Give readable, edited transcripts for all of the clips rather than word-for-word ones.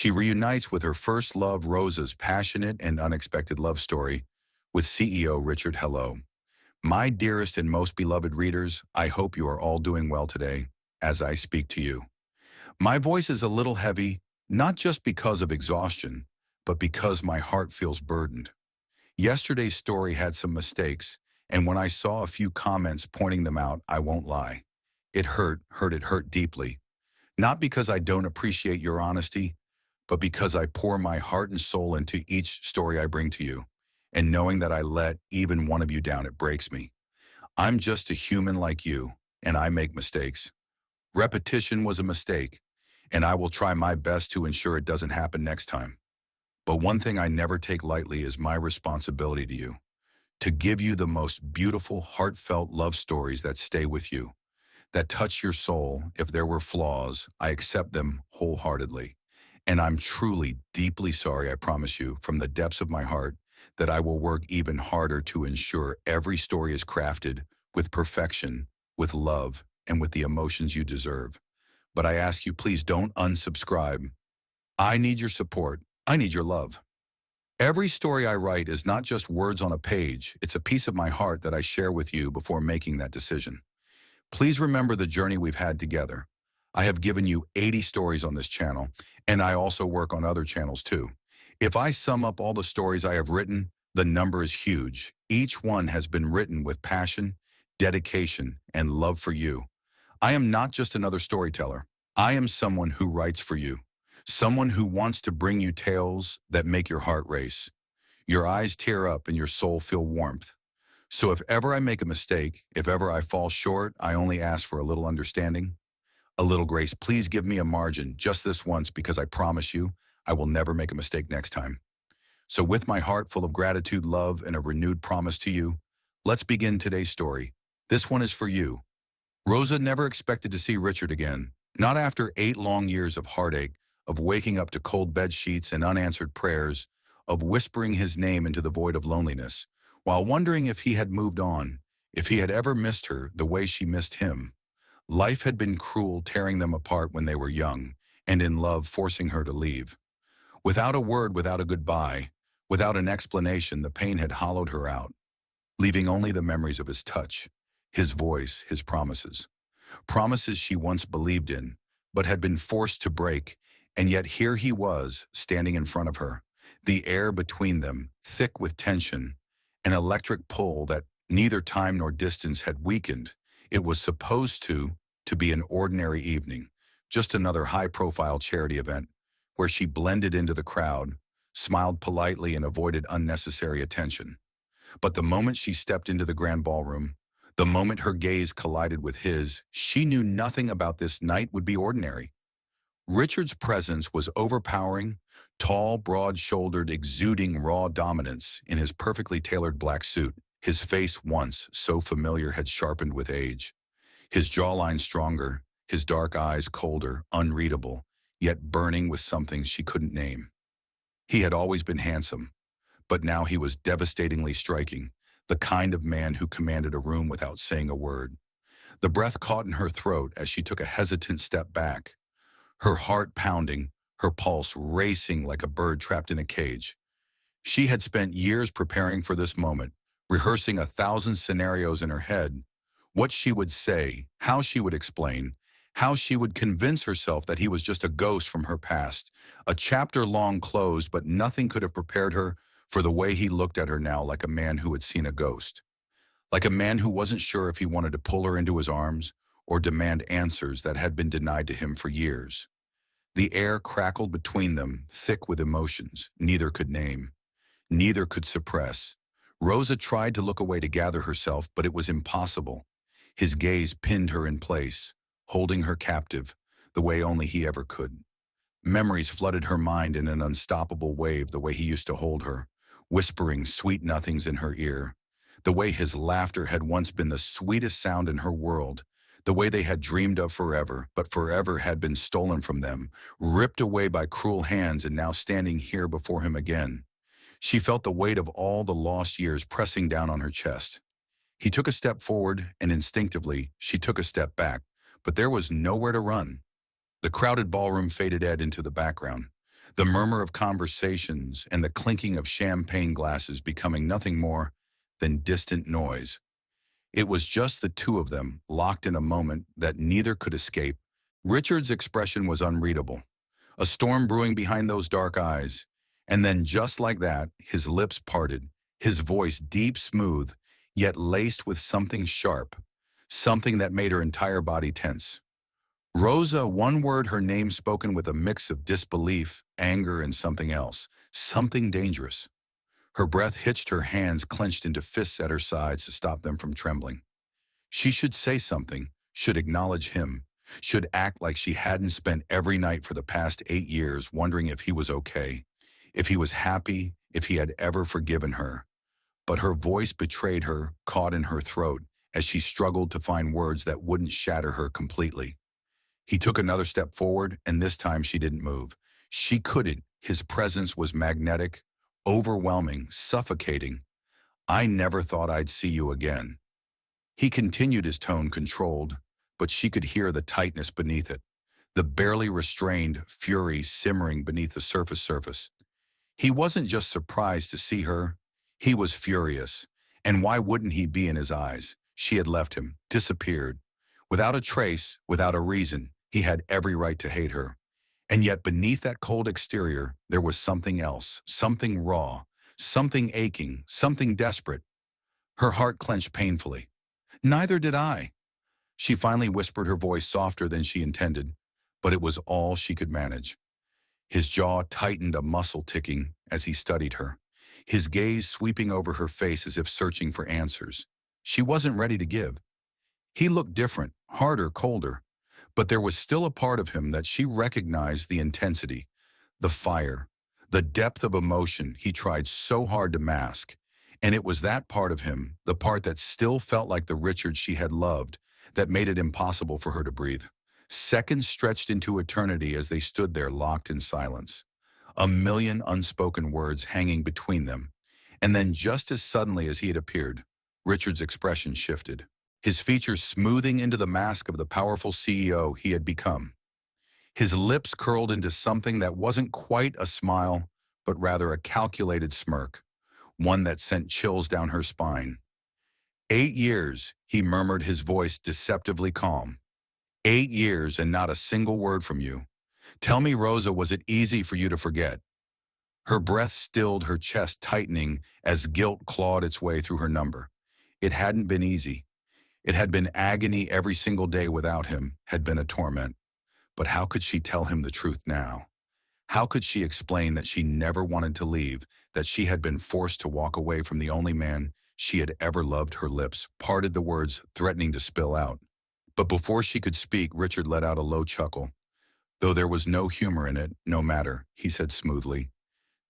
She reunites with her first love, Rosa's passionate and unexpected love story with CEO Richard Hello. My dearest and most beloved readers, I hope you are all doing well today as I speak to you. My voice is a little heavy, not just because of exhaustion, but because my heart feels burdened. Yesterday's story had some mistakes, and when I saw a few comments pointing them out, I won't lie. It hurt deeply. Not because I don't appreciate your honesty, but because I pour my heart and soul into each story I bring to you. And knowing that I let even one of you down, it breaks me. I'm just a human like you, and I make mistakes. Repetition was a mistake, and I will try my best to ensure it doesn't happen next time. But one thing I never take lightly is my responsibility to you, to give you the most beautiful, heartfelt love stories that stay with you, that touch your soul. If there were flaws, I accept them wholeheartedly. And I'm truly, deeply sorry, I promise you, from the depths of my heart, that I will work even harder to ensure every story is crafted with perfection, with love, and with the emotions you deserve. But I ask you, please don't unsubscribe. I need your support. I need your love. Every story I write is not just words on a page. It's a piece of my heart that I share with you before making that decision. Please remember the journey we've had together. I have given you 80 stories on this channel, and I also work on other channels too. If I sum up all the stories I have written, the number is huge. Each one has been written with passion, dedication, and love for you. I am not just another storyteller. I am someone who writes for you, someone who wants to bring you tales that make your heart race, your eyes tear up, and your soul feel warmth. So if ever I make a mistake, if ever I fall short, I only ask for a little understanding, a little grace. Please give me a margin just this once, because I promise you, I will never make a mistake next time. So with my heart full of gratitude, love, and a renewed promise to you, let's begin today's story. This one is for you. Rosa never expected to see Richard again, not after 8 long years of heartache, of waking up to cold bed sheets and unanswered prayers, of whispering his name into the void of loneliness, while wondering if he had moved on, if he had ever missed her the way she missed him. Life had been cruel, tearing them apart when they were young, and in love, forcing her to leave. Without a word, without a goodbye, without an explanation, the pain had hollowed her out, leaving only the memories of his touch, his voice, his promises. Promises she once believed in, but had been forced to break, and yet here he was, standing in front of her, the air between them, thick with tension, an electric pull that neither time nor distance had weakened. It was supposed to be an ordinary evening, just another high-profile charity event, where she blended into the crowd, smiled politely, and avoided unnecessary attention. But the moment she stepped into the grand ballroom, the moment her gaze collided with his, she knew nothing about this night would be ordinary. Richard's presence was overpowering, tall, broad-shouldered, exuding raw dominance in his perfectly tailored black suit. His face, once so familiar, had sharpened with age. His jawline stronger, his dark eyes colder, unreadable, yet burning with something she couldn't name. He had always been handsome, but now he was devastatingly striking, the kind of man who commanded a room without saying a word. The breath caught in her throat as she took a hesitant step back, her heart pounding, her pulse racing like a bird trapped in a cage. She had spent years preparing for this moment, rehearsing 1,000 scenarios in her head, what she would say, how she would explain, how she would convince herself that he was just a ghost from her past, a chapter long closed, but nothing could have prepared her for the way he looked at her now, like a man who had seen a ghost, like a man who wasn't sure if he wanted to pull her into his arms or demand answers that had been denied to him for years. The air crackled between them, thick with emotions neither could name, neither could suppress. Rosa tried to look away to gather herself, but it was impossible. His gaze pinned her in place, holding her captive, the way only he ever could. Memories flooded her mind in an unstoppable wave, the way he used to hold her, whispering sweet nothings in her ear, the way his laughter had once been the sweetest sound in her world, the way they had dreamed of forever, but forever had been stolen from them, ripped away by cruel hands, and now standing here before him again. She felt the weight of all the lost years pressing down on her chest. He took a step forward, and instinctively, she took a step back, but there was nowhere to run. The crowded ballroom faded into the background. the murmur of conversations and the clinking of champagne glasses becoming nothing more than distant noise. It was just the two of them, locked in a moment that neither could escape. Richard's expression was unreadable, a storm brewing behind those dark eyes. And then just like that, his lips parted, his voice deep, smooth, yet laced with something sharp, something that made her entire body tense. Rosa, one word, her name spoken with a mix of disbelief, anger, and something else, something dangerous. Her breath hitched, her hands clenched into fists at her sides to stop them from trembling. She should say something, should acknowledge him, should act like she hadn't spent every night for the past 8 years wondering if he was okay, if he was happy, if he had ever forgiven her. But her voice betrayed her, caught in her throat, as she struggled to find words that wouldn't shatter her completely. He took another step forward, and this time she didn't move. She couldn't. His presence was magnetic, overwhelming, suffocating. "I never thought I'd see you again." He continued, his tone controlled, but she could hear the tightness beneath it, the barely restrained fury simmering beneath the surface. He wasn't just surprised to see her, he was furious. And why wouldn't he be in his eyes? She had left him, disappeared. Without a trace, without a reason, he had every right to hate her. And yet beneath that cold exterior, there was something else, something raw, something aching, something desperate. Her heart clenched painfully. "Neither did I." She finally whispered, her voice softer than she intended, but it was all she could manage. His jaw tightened, a muscle ticking as he studied her, his gaze sweeping over her face as if searching for answers. She wasn't ready to give. He looked different, harder, colder, but there was still a part of him that she recognized, the intensity, the fire, the depth of emotion he tried so hard to mask. And it was that part of him, the part that still felt like the Richard she had loved, that made it impossible for her to breathe. Seconds stretched into eternity as they stood there locked in silence, a million unspoken words hanging between them. And then just as suddenly as he had appeared, Richard's expression shifted, his features smoothing into the mask of the powerful CEO he had become. His lips curled into something that wasn't quite a smile, but rather a calculated smirk, one that sent chills down her spine. 8 years, he murmured, his voice deceptively calm. 8 years and not a single word from you. Tell me, Rosa, was it easy for you to forget? Her breath stilled, her chest tightening as guilt clawed its way through her number. It hadn't been easy. It had been agony. Every single day without him had been a torment. But how could she tell him the truth now? How could she explain that she never wanted to leave, that she had been forced to walk away from the only man she had ever loved? Her lips parted, the words threatening to spill out. But before she could speak, Richard let out a low chuckle. Though there was no humor in it, "No matter," he said smoothly,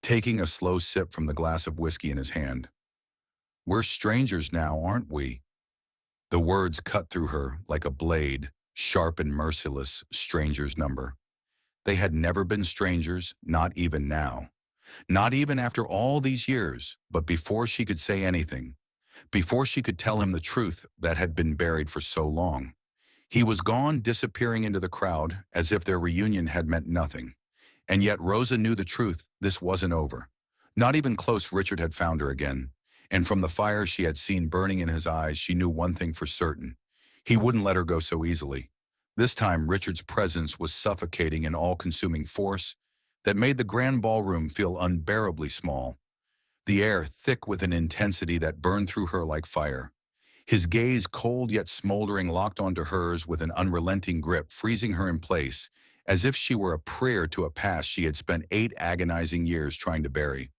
taking a slow sip from the glass of whiskey in his hand. "We're strangers now, aren't we?" The words cut through her like a blade, sharp and merciless, stranger's number. They had never been strangers, not even now. Not even after all these years, but before she could say anything, before she could tell him the truth that had been buried for so long. He was gone, disappearing into the crowd, as if their reunion had meant nothing. And yet Rosa knew the truth. This wasn't over. Not even close. Richard had found her again. And from the fire she had seen burning in his eyes, she knew one thing for certain. He wouldn't let her go so easily. This time, Richard's presence was suffocating, an all-consuming force that made the grand ballroom feel unbearably small. The air thick with an intensity that burned through her like fire. His gaze, cold yet smoldering, locked onto hers with an unrelenting grip, freezing her in place, as if she were a prayer to a past she had spent 8 agonizing years trying to bury.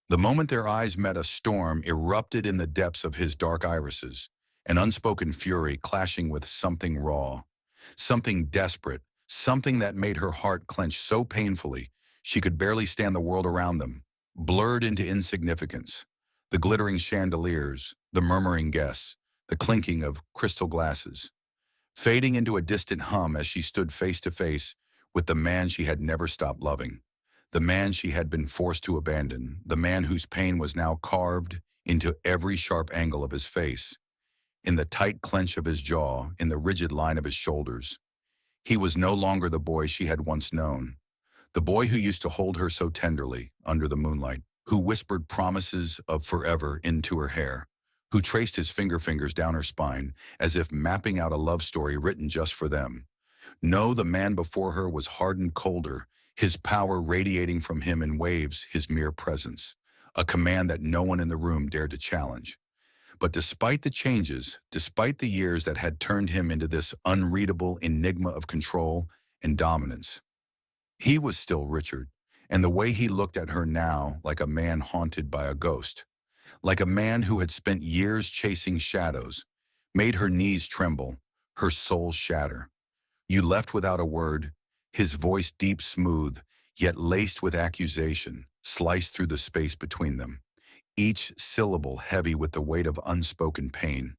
The moment their eyes met, a storm erupted in the depths of his dark irises, an unspoken fury clashing with something raw, something desperate, something that made her heart clench so painfully she could barely stand the world around them, blurred into insignificance. The glittering chandeliers, the murmuring guests, the clinking of crystal glasses, fading into a distant hum as she stood face to face with the man she had never stopped loving. The man she had been forced to abandon, the man whose pain was now carved into every sharp angle of his face, in the tight clench of his jaw, in the rigid line of his shoulders. He was no longer the boy she had once known, The boy who used to hold her so tenderly under the moonlight, who whispered promises of forever into her hair, who traced his fingers down her spine as if mapping out a love story written just for them. No, the man before her was hardened colder, his power radiating from him in waves, his mere presence, a command that no one in the room dared to challenge. But despite the changes, despite the years that had turned him into this unreadable enigma of control and dominance, he was still Richard, and the way he looked at her now like a man haunted by a ghost, like a man who had spent years chasing shadows, made her knees tremble, her soul shatter. You left without a word, his voice deep smooth, yet laced with accusation, sliced through the space between them, each syllable heavy with the weight of unspoken pain.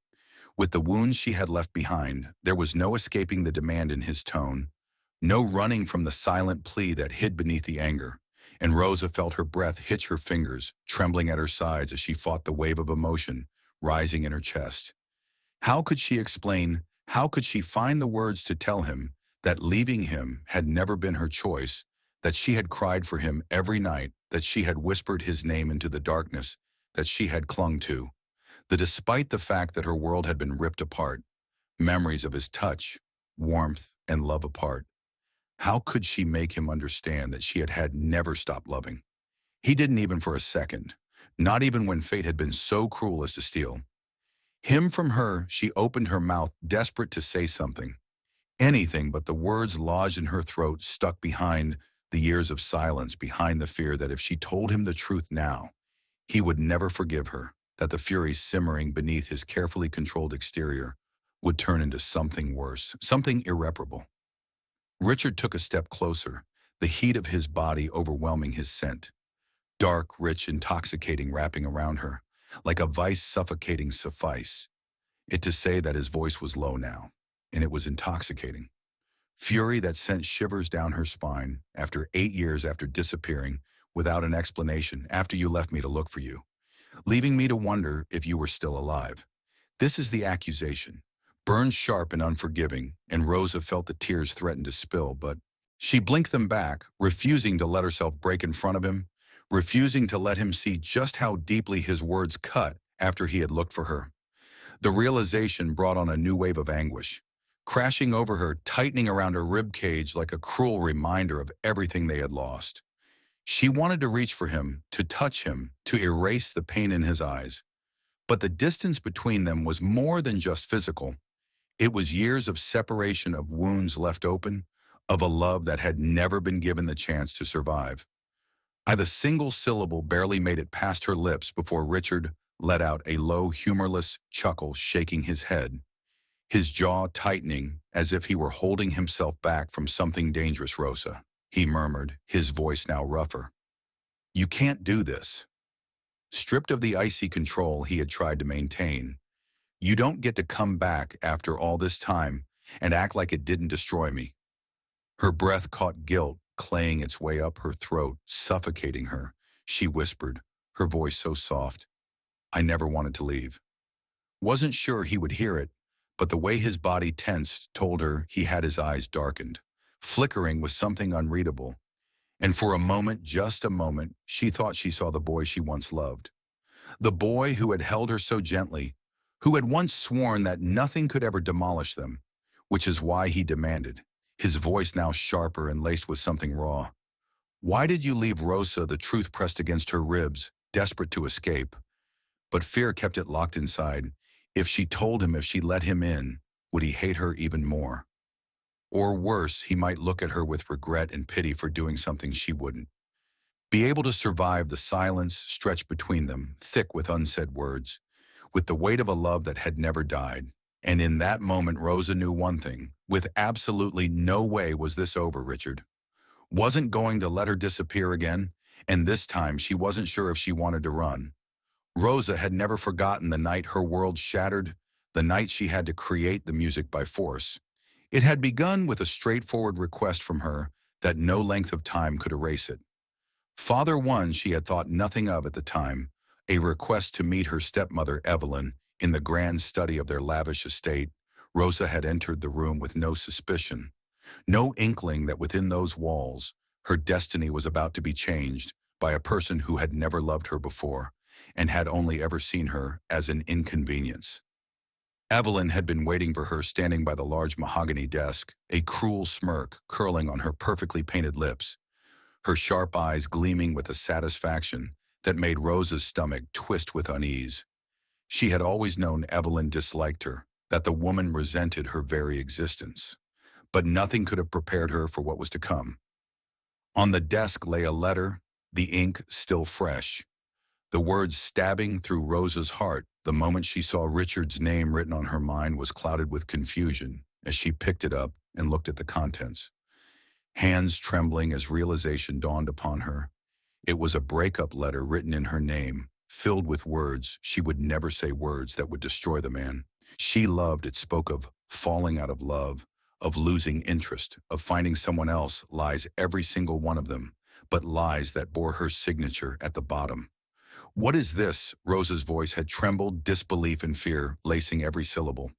With the wounds she had left behind, there was no escaping the demand in his tone, no running from the silent plea that hid beneath the anger, and Rosa felt her breath hitch her fingers, trembling at her sides as she fought the wave of emotion rising in her chest. How could she explain, how could she find the words to tell him that leaving him had never been her choice, that she had cried for him every night, that she had whispered his name into the darkness, that she had clung to, that despite the fact that her world had been ripped apart, memories of his touch, warmth, and love apart. How could she make him understand that she had never stopped loving? He didn't even for a second, not even when fate had been so cruel as to steal him from her. She opened her mouth, desperate to say something, anything, but the words lodged in her throat stuck behind the years of silence, behind the fear that if she told him the truth now, he would never forgive her, that the fury simmering beneath his carefully controlled exterior would turn into something worse, something irreparable. Richard took a step closer, the heat of his body overwhelming his scent, dark, rich, intoxicating wrapping around her, like a vice suffocating suffice. It to say that his voice was low now, and it was intoxicating. Fury that sent shivers down her spine after 8 years after disappearing without an explanation, after you left me to look for you, leaving me to wonder if you were still alive. This is the accusation, burned sharp and unforgiving, and Rosa felt the tears threaten to spill, but she blinked them back, refusing to let herself break in front of him, refusing to let him see just how deeply his words cut after he had looked for her. The realization brought on a new wave of anguish, crashing over her, tightening around her rib cage like a cruel reminder of everything they had lost. She wanted to reach for him, to touch him, to erase the pain in his eyes. But the distance between them was more than just physical. It was years of separation, of wounds left open, of a love that had never been given the chance to survive. The single syllable barely made it past her lips before Richard let out a low, humorless chuckle, shaking his head, his jaw tightening as if he were holding himself back from something dangerous. Rosa, he murmured, his voice now rougher. You can't do this. Stripped of the icy control he had tried to maintain, you don't get to come back after all this time and act like it didn't destroy me. Her breath caught guilt, claying its way up her throat, suffocating her. She whispered, her voice so soft, I never wanted to leave. Wasn't sure he would hear it, but the way his body tensed told her he had his eyes darkened, flickering with something unreadable. And for a moment, just a moment, she thought she saw the boy she once loved. The boy who had held her so gently, who had once sworn that nothing could ever demolish them, which is why he demanded, his voice now sharper and laced with something raw. Why did you leave Rosa? The truth pressed against her ribs, desperate to escape. But fear kept it locked inside. If she told him, if she let him in, would he hate her even more? Or worse, he might look at her with regret and pity for doing something she wouldn't. Be able to survive the silence stretched between them, thick with unsaid words, with the weight of a love that had never died. And in that moment, Rosa knew one thing. With absolutely no way was this over, Richard wasn't going to let her disappear again, and this time she wasn't sure if she wanted to run. Rosa had never forgotten the night her world shattered, the night she had to create the music by force. It had begun with a straightforward request from her that no length of time could erase it. Father One she had thought nothing of at the time, a request to meet her stepmother Evelyn in the grand study of their lavish estate. Rosa had entered the room with no suspicion, no inkling that within those walls, Her destiny was about to be changed by a person who had never loved her before and had only ever seen her as an inconvenience. Evelyn had been waiting for her standing by the large mahogany desk, a cruel smirk curling on her perfectly painted lips, her sharp eyes gleaming with a satisfaction that made Rosa's stomach twist with unease. She had always known Evelyn disliked her, that the woman resented her very existence. But nothing could have prepared her for what was to come. On the desk lay a letter, the ink still fresh, the words stabbing through Rosa's heart. The moment she saw Richard's name written on her mind was clouded with confusion as she picked it up and looked at the contents. Hands trembling as realization dawned upon her. It was a breakup letter written in her name, filled with words she would never say, words that would destroy the man she loved. It spoke of falling out of love, of losing interest, of finding someone else, lies, every single one of them, but lies that bore her signature at the bottom. "What is this?" Rosa's voice had trembled, disbelief and fear lacing every syllable.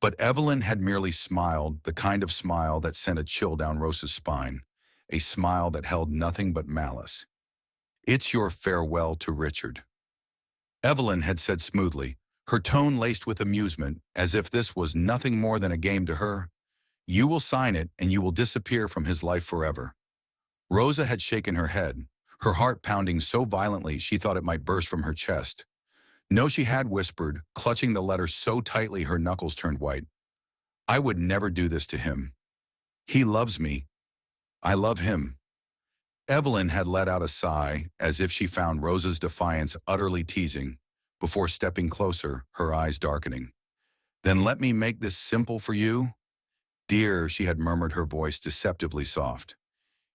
But Evelyn had merely smiled, the kind of smile that sent a chill down Rosa's spine, a smile that held nothing but malice. "It's your farewell to Richard," Evelyn had said smoothly, her tone laced with amusement, as if this was nothing more than a game to her. "You will sign it, and you will disappear from his life forever." Rosa had shaken her head, her heart pounding so violently she thought it might burst from her chest. "No," she had whispered, clutching the letter so tightly her knuckles turned white. "I would never do this to him. He loves me. I love him." Evelyn had let out a sigh, as if she found Rosa's defiance utterly teasing, before stepping closer, her eyes darkening. "Then let me make this simple for you. Dear," she had murmured, her voice deceptively soft.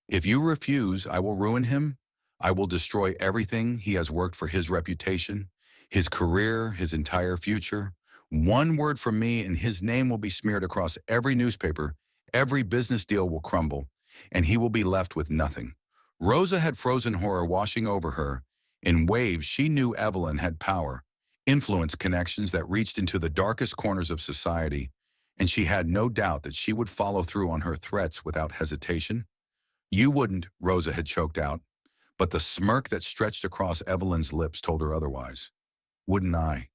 "If you refuse, I will ruin him. I will destroy everything he has worked for, his reputation, his career, his entire future. One word from me and his name will be smeared across every newspaper, every business deal will crumble, and he will be left with nothing." Rosa had frozen horror washing over her. In waves, she knew Evelyn had power, influence, connections that reached into the darkest corners of society, and she had no doubt that she would follow through on her threats without hesitation. "You wouldn't," Rosa had choked out, but the smirk that stretched across Evelyn's lips told her otherwise. "Wouldn't I?"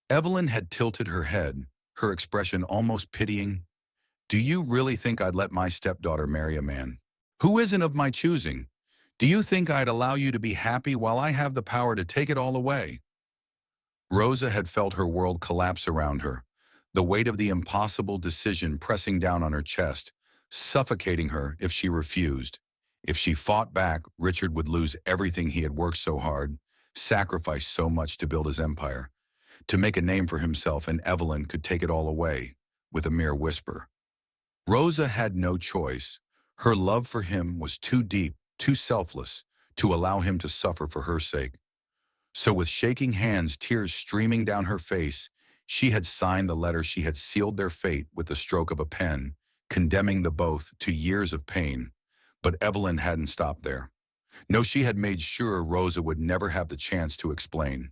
Evelyn had tilted her head, her expression almost pitying. "Do you really think I'd let my stepdaughter marry a man who isn't of my choosing? Do you think I'd allow you to be happy while I have the power to take it all away?" Rosa had felt her world collapse around her, the weight of the impossible decision pressing down on her chest, suffocating her. If she refused, if she fought back, Richard would lose everything he had worked so hard, sacrificed so much to build his empire, to make a name for himself, and Evelyn could take it all away with a mere whisper. Rosa had no choice. Her love for him was too deep, too selfless, to allow him to suffer for her sake. So with shaking hands, tears streaming down her face, she had signed the letter. She had sealed their fate with the stroke of a pen, condemning the both to years of pain. But Evelyn hadn't stopped there. No, she had made sure Rosa would never have the chance to explain,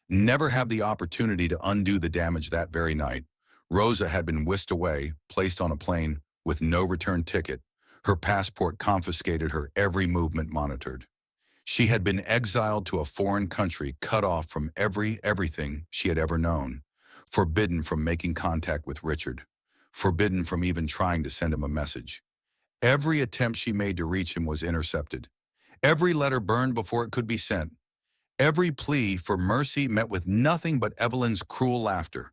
never have the opportunity to undo the damage. That very night, Rosa had been whisked away, placed on a plane with no return ticket, her passport confiscated, her every movement monitored. She had been exiled to a foreign country, cut off from everything she had ever known, forbidden from making contact with Richard, forbidden from even trying to send him a message. Every attempt she made to reach him was intercepted. Every letter burned before it could be sent. Every plea for mercy met with nothing but Evelyn's cruel laughter.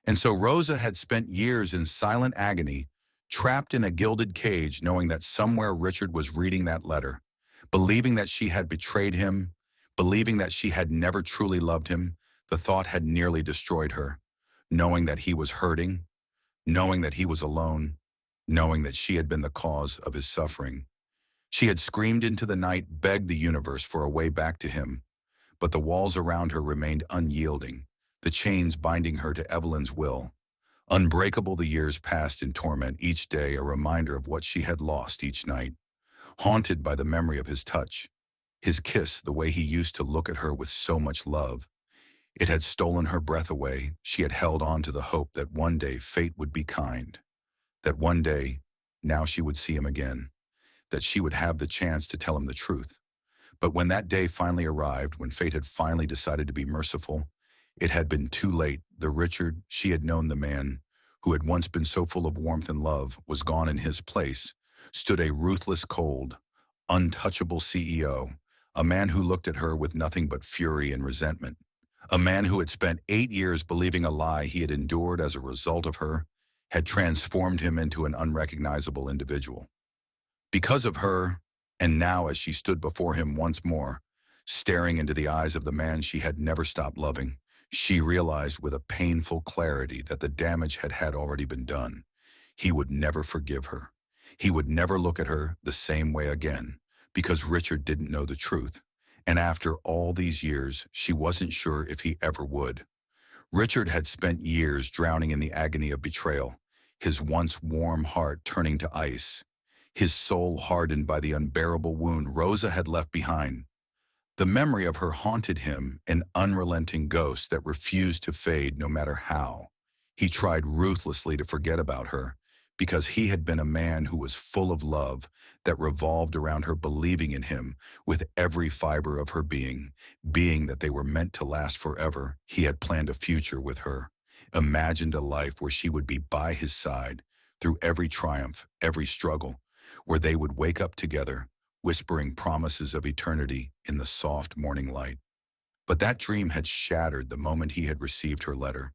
And so Rosa had spent years in silent agony, trapped in a gilded cage, knowing that somewhere Richard was reading that letter, believing that she had betrayed him, believing that she had never truly loved him. The thought had nearly destroyed her, knowing that he was hurting, knowing that he was alone, knowing that she had been the cause of his suffering. She had screamed into the night, begged the universe for a way back to him, but the walls around her remained unyielding, the chains binding her to Evelyn's will. Unbreakable, the years passed in torment, each day a reminder of what she had lost, each night haunted by the memory of his touch, his kiss, the way he used to look at her with so much love. It had stolen her breath away. She had held on to the hope that one day fate would be kind, that one day, now she would see him again. that she would have the chance to tell him the truth. But when that day finally arrived, when fate had finally decided to be merciful, it had been too late. The Richard she had known, the man who had once been so full of warmth and love, was gone. In his place stood a ruthless, cold, untouchable CEO, a man who looked at her with nothing but fury and resentment, a man who had spent 8 years believing a lie he had endured as a result of her had transformed him into an unrecognizable individual. Because of her, and now as she stood before him once more, staring into the eyes of the man she had never stopped loving, she realized with a painful clarity that the damage had already been done. He would never forgive her. He would never look at her the same way again, because Richard didn't know the truth. And after all these years, she wasn't sure if he ever would. Richard had spent years drowning in the agony of betrayal, his once warm heart turning to ice, his soul hardened by the unbearable wound Rosa had left behind. The memory of her haunted him, an unrelenting ghost that refused to fade no matter how. He tried ruthlessly to forget about her, because he had been a man who was full of love that revolved around her believing in him with every fiber of her being that they were meant to last forever. He had planned a future with her, imagined a life where she would be by his side through every triumph, every struggle, where they would wake up together, whispering promises of eternity in the soft morning light. But that dream had shattered the moment he had received her letter.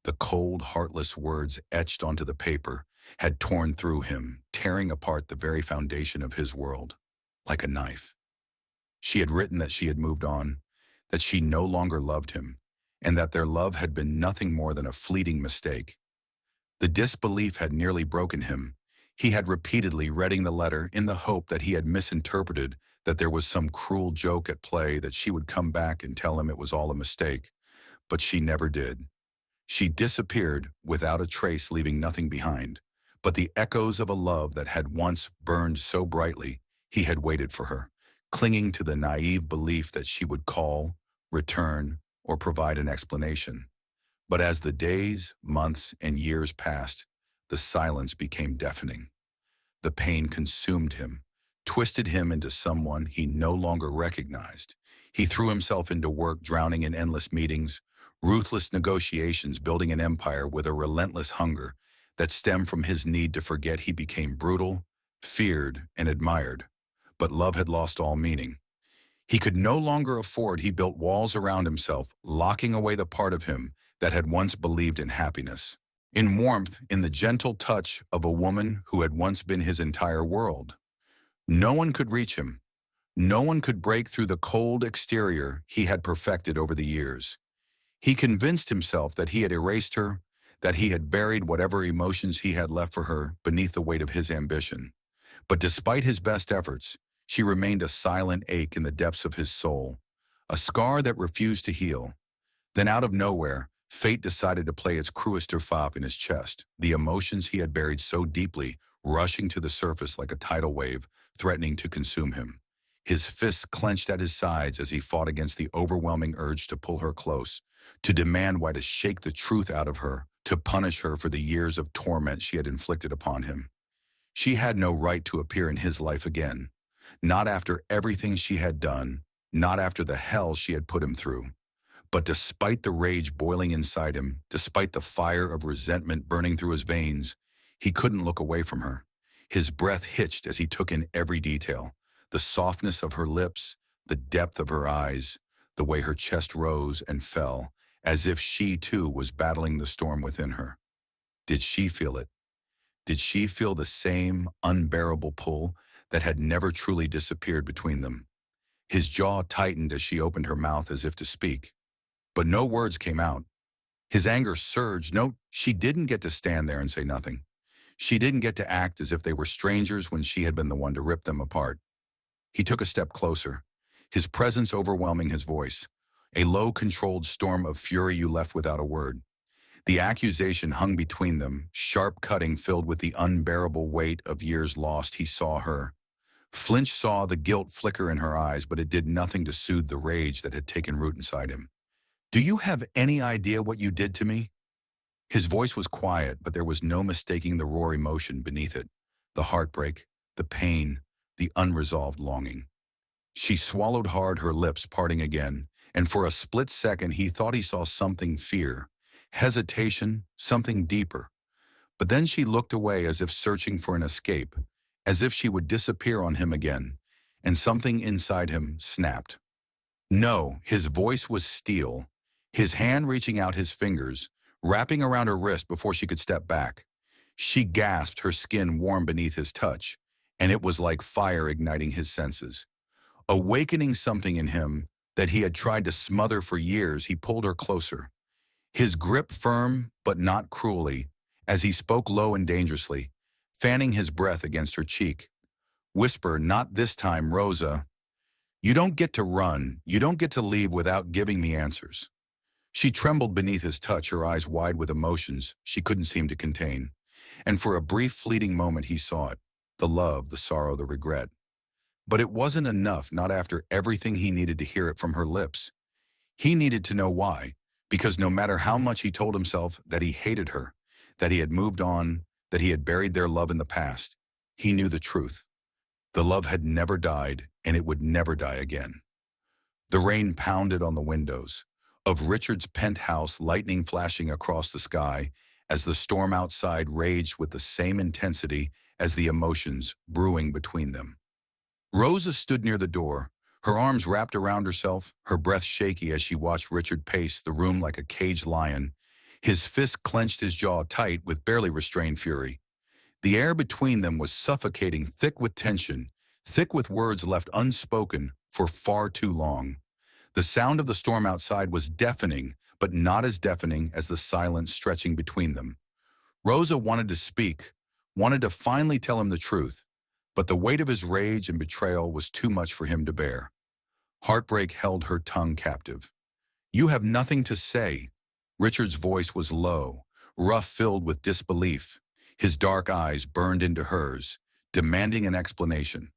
The cold, heartless words etched onto the paper had torn through him, tearing apart the very foundation of his world, like a knife. She had written that she had moved on, that she no longer loved him, and that their love had been nothing more than a fleeting mistake. The disbelief had nearly broken him. He had repeatedly reading the letter in the hope that he had misinterpreted, that there was some cruel joke at play, that she would come back and tell him it was all a mistake. But she never did. She disappeared without a trace, leaving nothing behind but the echoes of a love that had once burned so brightly. He had waited for her, clinging to the naive belief that she would call, return, or provide an explanation. But as the days, months, and years passed, the silence became deafening. The pain consumed him, twisted him into someone he no longer recognized. He threw himself into work, drowning in endless meetings, ruthless negotiations, building an empire with a relentless hunger that stemmed from his need to forget. He became brutal, feared, and admired. But love had lost all meaning. He could no longer afford. He built walls around himself, locking away the part of him that had once believed in happiness, in warmth, in the gentle touch of a woman who had once been his entire world. No one could reach him. No one could break through the cold exterior he had perfected over the years. He convinced himself that he had erased her, that he had buried whatever emotions he had left for her beneath the weight of his ambition. But despite his best efforts, she remained a silent ache in the depths of his soul, a scar that refused to heal. Then out of nowhere, fate decided to play its cruest farce in his chest, the emotions he had buried so deeply rushing to the surface like a tidal wave, threatening to consume him. His fists clenched at his sides as he fought against the overwhelming urge to pull her close, to demand why, to shake the truth out of her, to punish her for the years of torment she had inflicted upon him. She had no right to appear in his life again, not after everything she had done, not after the hell she had put him through. But despite the rage boiling inside him, despite the fire of resentment burning through his veins, he couldn't look away from her. His breath hitched as he took in every detail, the softness of her lips, the depth of her eyes, the way her chest rose and fell, as if she too was battling the storm within her. Did she feel it? Did she feel the same unbearable pull that had never truly disappeared between them? His jaw tightened as she opened her mouth as if to speak, but no words came out. His anger surged. No, she didn't get to stand there and say nothing. She didn't get to act as if they were strangers when she had been the one to rip them apart. He took a step closer, his presence overwhelming his voice. A low, controlled storm of fury. You left without a word. The accusation hung between them, sharp cutting, filled with the unbearable weight of years lost. He saw her. Flinch saw the guilt flicker in her eyes, but it did nothing to soothe the rage that had taken root inside him. Do you have any idea what you did to me? His voice was quiet, but there was no mistaking the raw emotion beneath it. The heartbreak, the pain, the unresolved longing. She swallowed hard, her lips parting again, and for a split second he thought he saw something: fear, hesitation, something deeper. But then she looked away as if searching for an escape, as if she would disappear on him again, and something inside him snapped. No, his voice was steel, his hand reaching out, his fingers, wrapping around her wrist before she could step back. She gasped, her skin warm beneath his touch, and it was like fire igniting his senses. Awakening something in him that he had tried to smother for years, he pulled her closer. His grip firm, but not cruelly, as he spoke low and dangerously, fanning his breath against her cheek. Whisper, not this time, Rosa. You don't get to run. You don't get to leave without giving me answers. She trembled beneath his touch, her eyes wide with emotions she couldn't seem to contain. And for a brief, fleeting moment he saw it, the love, the sorrow, the regret. But it wasn't enough, not after everything. He needed to hear it from her lips. He needed to know why, because no matter how much he told himself that he hated her, that he had moved on, that he had buried their love in the past, he knew the truth. The love had never died, and it would never die again. The rain pounded on the windows of Richard's penthouse, lightning flashing across the sky as the storm outside raged with the same intensity as the emotions brewing between them. Rosa stood near the door, her arms wrapped around herself, her breath shaky as she watched Richard pace the room like a caged lion. His fist clenched, his jaw tight with barely restrained fury. The air between them was suffocating, thick with tension, thick with words left unspoken for far too long. The sound of the storm outside was deafening, but not as deafening as the silence stretching between them. Rosa wanted to speak, wanted to finally tell him the truth, but the weight of his rage and betrayal was too much for him to bear. Heartbreak held her tongue captive. You have nothing to say. Richard's voice was low, rough, filled with disbelief. His dark eyes burned into hers, demanding an explanation,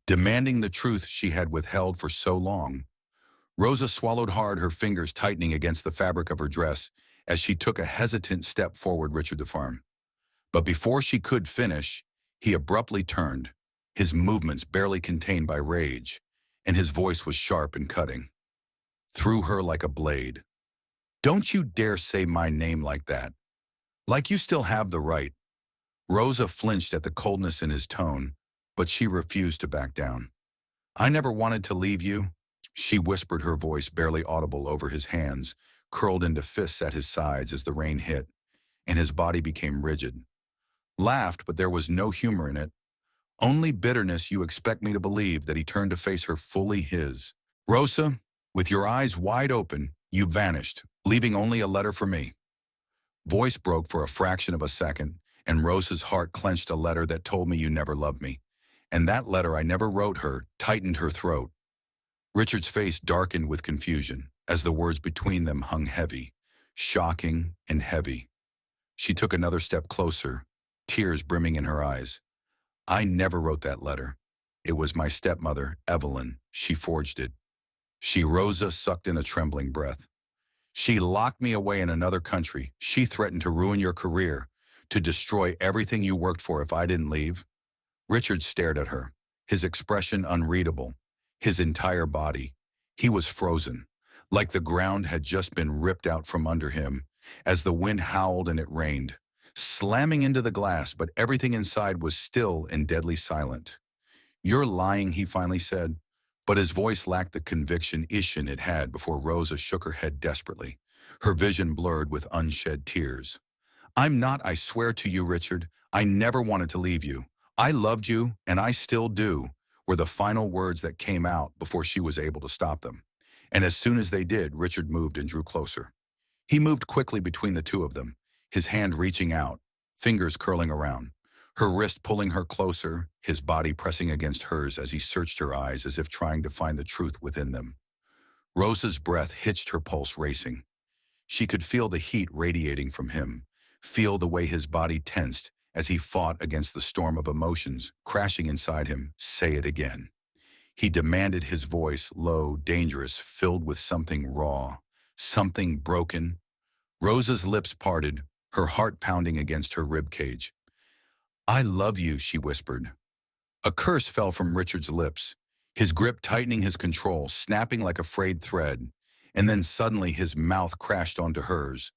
demanding the truth she had withheld for so long. Rosa swallowed hard, her fingers tightening against the fabric of her dress as she took a hesitant step forward. Richard the farm. But before she could finish, he abruptly turned, his movements barely contained by rage, and his voice was sharp and cutting. Through her like a blade. Don't you dare say my name like that. Like you still have the right. Rosa flinched at the coldness in his tone, but she refused to back down. I never wanted to leave you, she whispered, her voice barely audible over his hands, curled into fists at his sides as the rain hit, and his body became rigid. Laughed, but there was no humor in it. Only bitterness. You expect me to believe that? He turned to face her, fully his. Rosa, with your eyes wide open, you vanished, leaving only a letter for me. Voice broke for a fraction of a second, and Rosa's heart clenched. A letter that told me you never loved me. And that letter I never wrote her tightened her throat. Richard's face darkened with confusion as the words between them hung heavy, shocking and heavy. She took another step closer, tears brimming in her eyes. I never wrote that letter. It was my stepmother, Evelyn. She forged it. Rosa sucked in a trembling breath. She locked me away in another country. She threatened to ruin your career, to destroy everything you worked for if I didn't leave. Richard stared at her, his expression unreadable, his entire body. He was frozen, like the ground had just been ripped out from under him, as the wind howled and it rained, slamming into the glass, but everything inside was still and deadly silent. You're lying, he finally said, but his voice lacked the conviction it had before. Rosa shook her head desperately, her vision blurred with unshed tears. I'm not, I swear to you, Richard. I never wanted to leave you. I loved you, and I still do, were the final words that came out before she was able to stop them. And as soon as they did, Richard moved and drew closer. He moved quickly between the two of them, his hand reaching out, fingers curling around, her wrist pulling her closer, his body pressing against hers as he searched her eyes as if trying to find the truth within them. Rosa's breath hitched, her pulse racing. She could feel the heat radiating from him, feel the way his body tensed as he fought against the storm of emotions crashing inside him. Say it again. He demanded, his voice low, dangerous, filled with something raw, something broken. Rosa's lips parted, her heart pounding against her rib cage. I love you, she whispered. A curse fell from Richard's lips, his grip tightening his control, snapping like a frayed thread, and then suddenly his mouth crashed onto hers.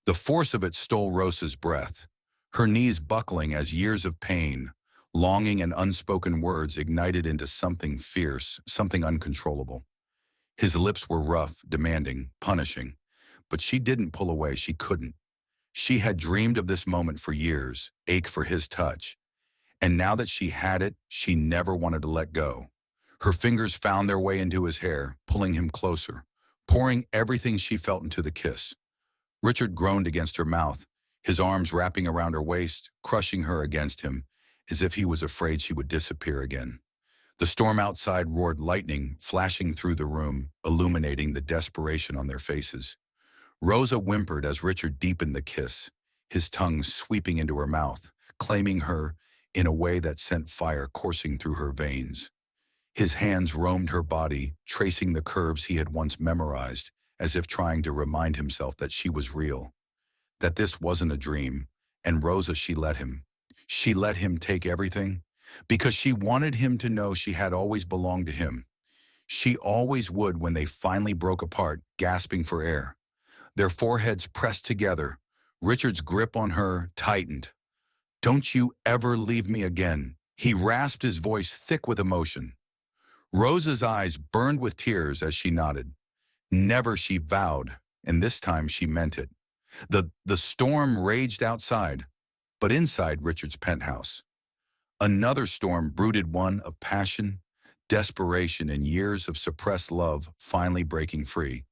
The force of it stole Rosa's breath, her knees buckling as years of pain, longing and unspoken words ignited into something fierce, something uncontrollable. His lips were rough, demanding, punishing, but she didn't pull away, she couldn't. She had dreamed of this moment for years, ached for his touch, and now that she had it, she never wanted to let go. Her fingers found their way into his hair, pulling him closer, pouring everything she felt into the kiss. Richard groaned against her mouth, his arms wrapping around her waist, crushing her against him, as if he was afraid she would disappear again. The storm outside roared lightning, flashing through the room, illuminating the desperation on their faces. Rosa whimpered as Richard deepened the kiss, his tongue sweeping into her mouth, claiming her in a way that sent fire coursing through her veins. His hands roamed her body, tracing the curves he had once memorized, as if trying to remind himself that she was real, that this wasn't a dream. And Rosa, she let him. She let him take everything, because she wanted him to know she had always belonged to him. She always would when they finally broke apart, gasping for air. Their foreheads pressed together. Richard's grip on her tightened. "Don't you ever leave me again," he rasped, his voice thick with emotion. Rosa's eyes burned with tears as she nodded. Never, she vowed, and this time she meant it. The storm raged outside, but inside Richard's penthouse, another storm brooded, one of passion, desperation, and years of suppressed love finally breaking free.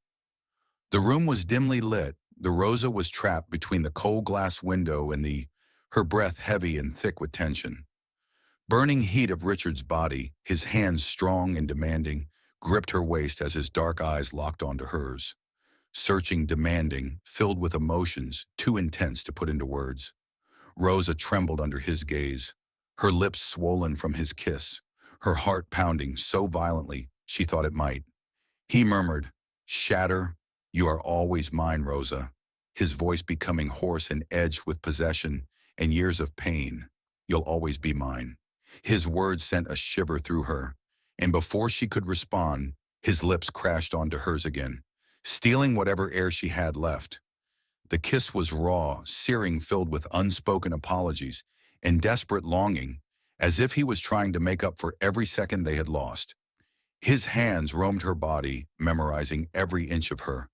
The room was dimly lit. The Rosa was trapped between the cold glass window and her breath heavy and thick with tension. Burning heat of Richard's body, his hands strong and demanding, gripped her waist as his dark eyes locked onto hers. Searching, demanding, filled with emotions too intense to put into words. Rosa trembled under his gaze, her lips swollen from his kiss, her heart pounding so violently she thought it might. He murmured, "Shatter, you are always mine, Rosa," his voice becoming hoarse and edged with possession and years of pain. "You'll always be mine." His words sent a shiver through her, and before she could respond, his lips crashed onto hers again, stealing whatever air she had left. The kiss was raw, searing, filled with unspoken apologies and desperate longing, as if he was trying to make up for every second they had lost. His hands roamed her body, memorizing every inch of her,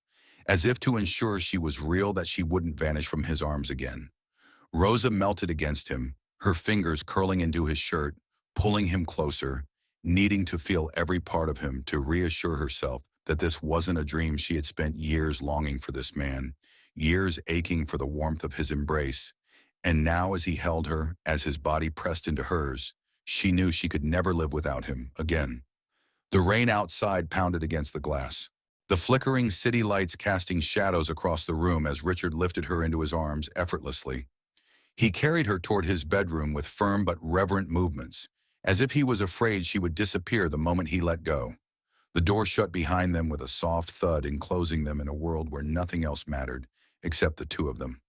as if to ensure she was real, that she wouldn't vanish from his arms again. Rosa melted against him, her fingers curling into his shirt, pulling him closer, needing to feel every part of him to reassure herself that this wasn't a dream. She had spent years longing for this man, years aching for the warmth of his embrace, and now as he held her, as his body pressed into hers, she knew she could never live without him again. The rain outside pounded against the glass, the flickering city lights casting shadows across the room as Richard lifted her into his arms effortlessly. He carried her toward his bedroom with firm but reverent movements, as if he was afraid she would disappear the moment he let go. The door shut behind them with a soft thud, enclosing them in a world where nothing else mattered except the two of them.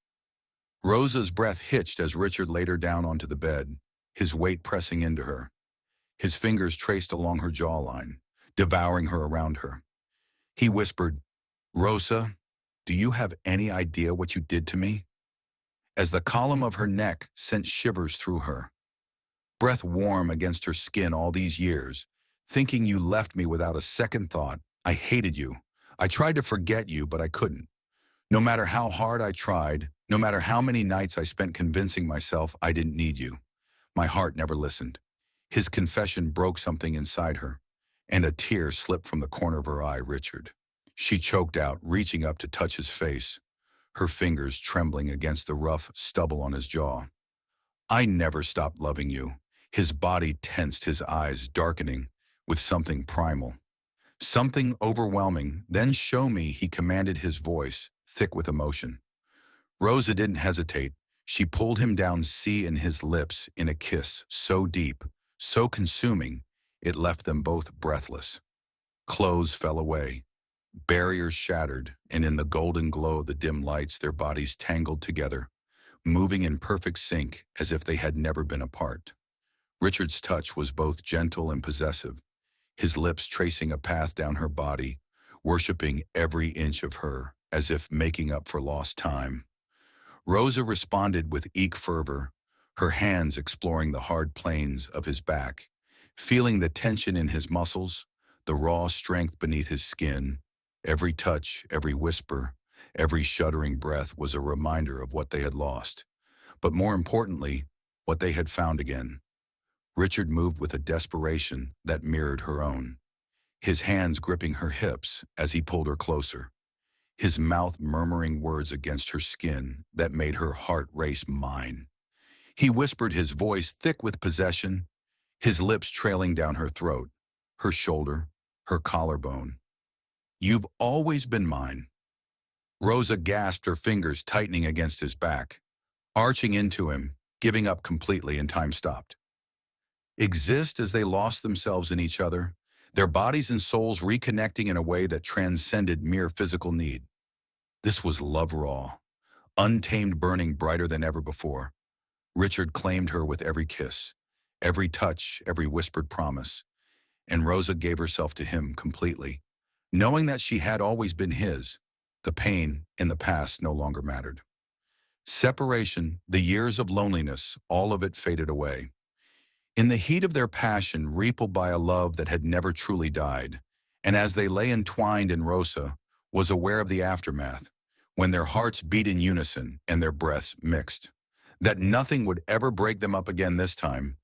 Rosa's breath hitched as Richard laid her down onto the bed, his weight pressing into her. His fingers traced along her jawline, devouring her around her. He whispered, "Rosa, do you have any idea what you did to me?" As the column of her neck sent shivers through her. "Breath warm against her skin all these years, thinking you left me without a second thought. I hated you. I tried to forget you, but I couldn't. No matter how hard I tried, no matter how many nights I spent convincing myself I didn't need you, my heart never listened." His confession broke something inside her, and a tear slipped from the corner of her eye. "Richard," she choked out, reaching up to touch his face, her fingers trembling against the rough stubble on his jaw. "I never stopped loving you." His body tensed, his eyes darkening with something primal, something overwhelming. "Then show me," he commanded, his voice thick with emotion. Rosa didn't hesitate. She pulled him down, in his lips, in a kiss so deep, so consuming, it left them both breathless. Clothes fell away, barriers shattered, and in the golden glow of the dim lights, their bodies tangled together, moving in perfect sync as if they had never been apart. Richard's touch was both gentle and possessive, his lips tracing a path down her body, worshiping every inch of her, as if making up for lost time. Rosa responded with eager fervor, her hands exploring the hard planes of his back, feeling the tension in his muscles, the raw strength beneath his skin. Every touch, every whisper, every shuddering breath was a reminder of what they had lost, but more importantly, what they had found again. Richard moved with a desperation that mirrored her own, his hands gripping her hips as he pulled her closer, his mouth murmuring words against her skin that made her heart race mine. He whispered, his voice thick with possession, his lips trailing down her throat, her shoulder, her collarbone. "You've always been mine." Rosa gasped, her fingers tightening against his back, arching into him, giving up completely, and time stopped. Exist as they lost themselves in each other, their bodies and souls reconnecting in a way that transcended mere physical need. This was love raw, untamed, burning brighter than ever before. Richard claimed her with every kiss, every touch, every whispered promise, and Rosa gave herself to him completely, knowing that she had always been his. The pain in the past no longer mattered. Separation, the years of loneliness, all of it faded away. In the heat of their passion, repelled by a love that had never truly died, and as they lay entwined, in Rosa was aware of the aftermath, when their hearts beat in unison and their breaths mixed, that nothing would ever break them up again this time.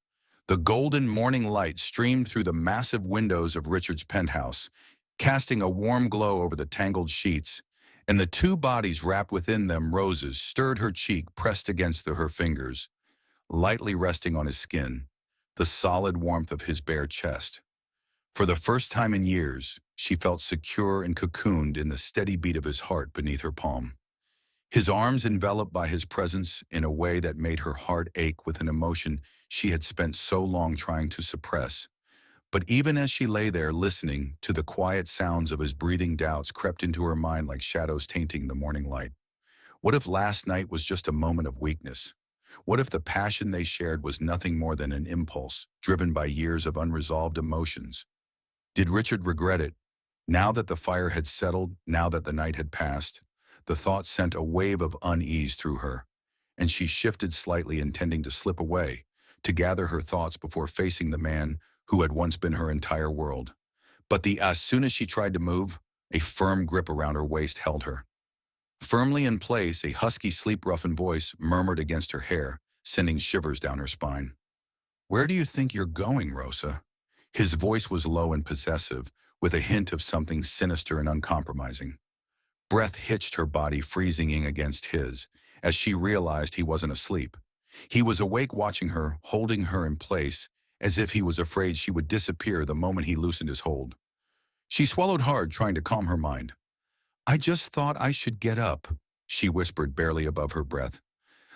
The golden morning light streamed through the massive windows of Richard's penthouse, casting a warm glow over the tangled sheets, and the two bodies wrapped within them. Roses stirred her cheek, pressed against her fingers, lightly resting on his skin, the solid warmth of his bare chest. For the first time in years, she felt secure and cocooned in the steady beat of his heart beneath her palm. His arms enveloped by his presence in a way that made her heart ache with an emotion she had spent so long trying to suppress. But even as she lay there listening to the quiet sounds of his breathing, doubts crept into her mind like shadows tainting the morning light. What if last night was just a moment of weakness? What if the passion they shared was nothing more than an impulse, driven by years of unresolved emotions? Did Richard regret it? Now that the fire had settled, now that the night had passed, the thought sent a wave of unease through her, and she shifted slightly, intending to slip away, to gather her thoughts before facing the man who had once been her entire world. But as soon as she tried to move, a firm grip around her waist held her. Firmly in place, a husky, sleep-roughened voice murmured against her hair, sending shivers down her spine. "Where do you think you're going, Rosa?" His voice was low and possessive, with a hint of something sinister and uncompromising. Breath hitched her body, freezing against his, as she realized he wasn't asleep. He was awake, watching her, holding her in place, as if he was afraid she would disappear the moment he loosened his hold. She swallowed hard, trying to calm her mind. "I just thought I should get up," she whispered, barely above her breath.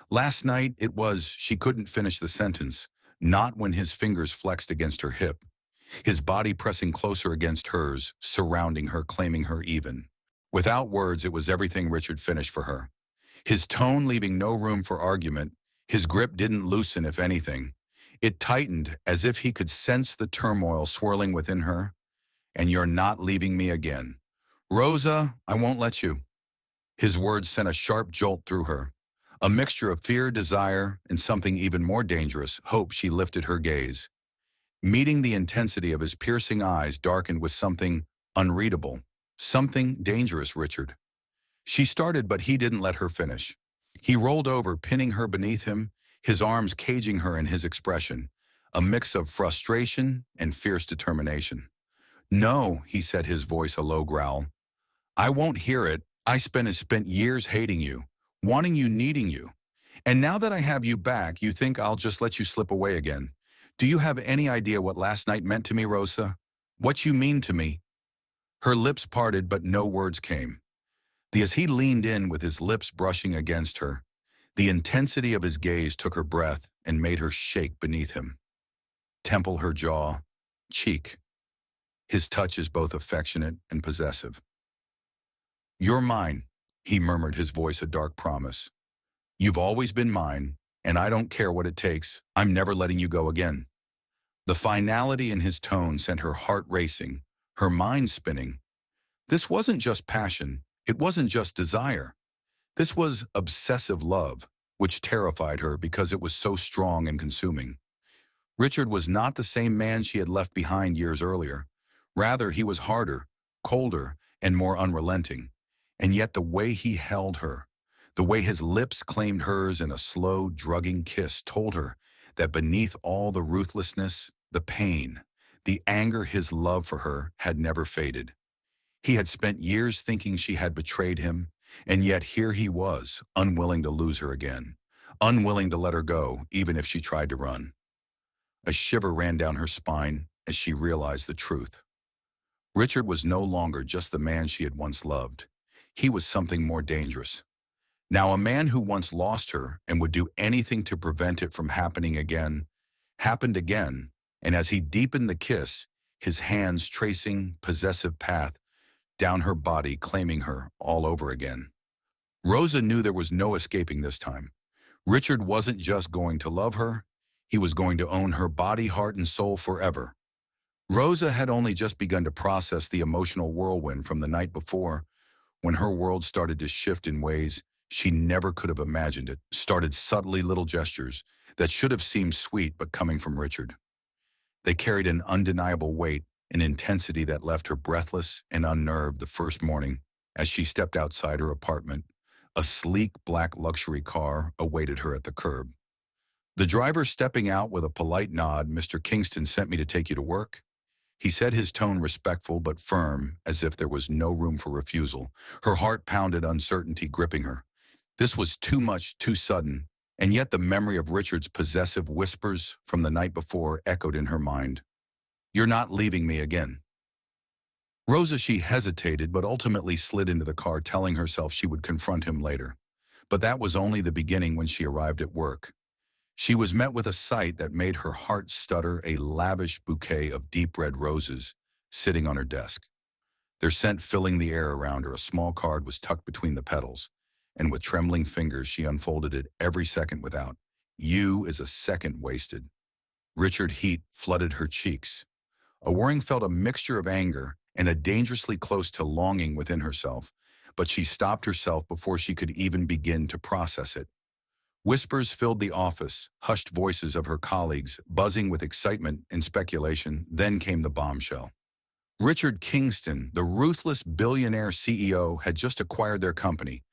Last night it was, she couldn't finish the sentence, not when his fingers flexed against her hip, his body pressing closer against hers, surrounding her, claiming her even. Without words, it was everything Richard finished for her. His tone leaving no room for argument, his grip didn't loosen, if anything. It tightened, as if he could sense the turmoil swirling within her. "And you're not leaving me again. Rosa, I won't let you." His words sent a sharp jolt through her. A mixture of fear, desire, and something even more dangerous, hope. She lifted her gaze, meeting the intensity of his piercing eyes, darkened with something unreadable, something dangerous. "Richard." She started, but he didn't let her finish. He rolled over, pinning her beneath him, his arms caging her in his expression, a mix of frustration and fierce determination. "No," he said, his voice a low growl. "I won't hear it. I spent years hating you, wanting you, needing you. And now that I have you back, you think I'll just let you slip away again? Do you have any idea what last night meant to me, Rosa? What you mean to me?" Her lips parted, but no words came. As he leaned in with his lips brushing against her, the intensity of his gaze took her breath and made her shake beneath him. Temple, her jaw, cheek. His touch is both affectionate and possessive. "You're mine," he murmured, his voice a dark promise. "You've always been mine, and I don't care what it takes. I'm never letting you go again." The finality in his tone sent her heart racing, her mind spinning. This wasn't just passion, it wasn't just desire. This was obsessive love, which terrified her because it was so strong and consuming. Richard was not the same man she had left behind years earlier. Rather, he was harder, colder, and more unrelenting. And yet the way he held her, the way his lips claimed hers in a slow, drugging kiss told her that beneath all the ruthlessness, the pain, the anger, his love for her had never faded. He had spent years thinking she had betrayed him, and yet here he was, unwilling to lose her again, unwilling to let her go, even if she tried to run. A shiver ran down her spine as she realized the truth. Richard was no longer just the man she had once loved. He was something more dangerous. Now, a man who once lost her and would do anything to prevent it from happening again, happened again, and as he deepened the kiss, his hands tracing possessive path down her body, claiming her all over again. Rosa knew there was no escaping this time. Richard wasn't just going to love her, he was going to own her body, heart, and soul forever. Rosa had only just begun to process the emotional whirlwind from the night before, when her world started to shift in ways she never could have imagined it, started subtly little gestures that should have seemed sweet but coming from Richard. They carried an undeniable weight, an intensity that left her breathless and unnerved the first morning as she stepped outside her apartment. A sleek black luxury car awaited her at the curb. The driver stepping out with a polite nod, "Mr. Kingston sent me to take you to work," he said, his tone respectful but firm, as if there was no room for refusal. Her heart pounded, uncertainty gripping her. This was too much, too sudden, and yet the memory of Richard's possessive whispers from the night before echoed in her mind. "You're not leaving me again." Rosa, she hesitated, but ultimately slid into the car, telling herself she would confront him later. But that was only the beginning. When she arrived at work, she was met with a sight that made her heart stutter, a lavish bouquet of deep red roses sitting on her desk. Their scent filling the air around her. A small card was tucked between the petals, and with trembling fingers she unfolded it, every second without. "You is a second wasted." Richard heat flooded her cheeks. Waring felt a mixture of anger and a dangerously close to longing within herself, but she stopped herself before she could even begin to process it. Whispers filled the office, hushed voices of her colleagues, buzzing with excitement and speculation. Then came the bombshell. Richard Kingston, the ruthless billionaire CEO, had just acquired their company.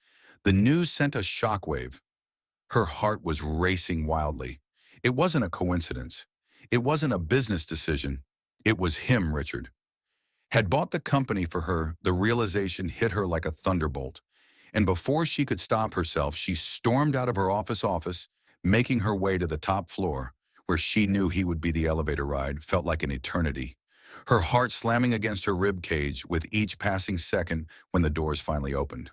The news sent a shockwave. Her heart was racing wildly. It wasn't a coincidence. It wasn't a business decision. It was him, Richard. Had bought the company for her. The realization hit her like a thunderbolt. And before she could stop herself, she stormed out of her office, making her way to the top floor, where she knew he would be. The elevator ride felt like an eternity, her heart slamming against her rib cage with each passing second. When the doors finally opened,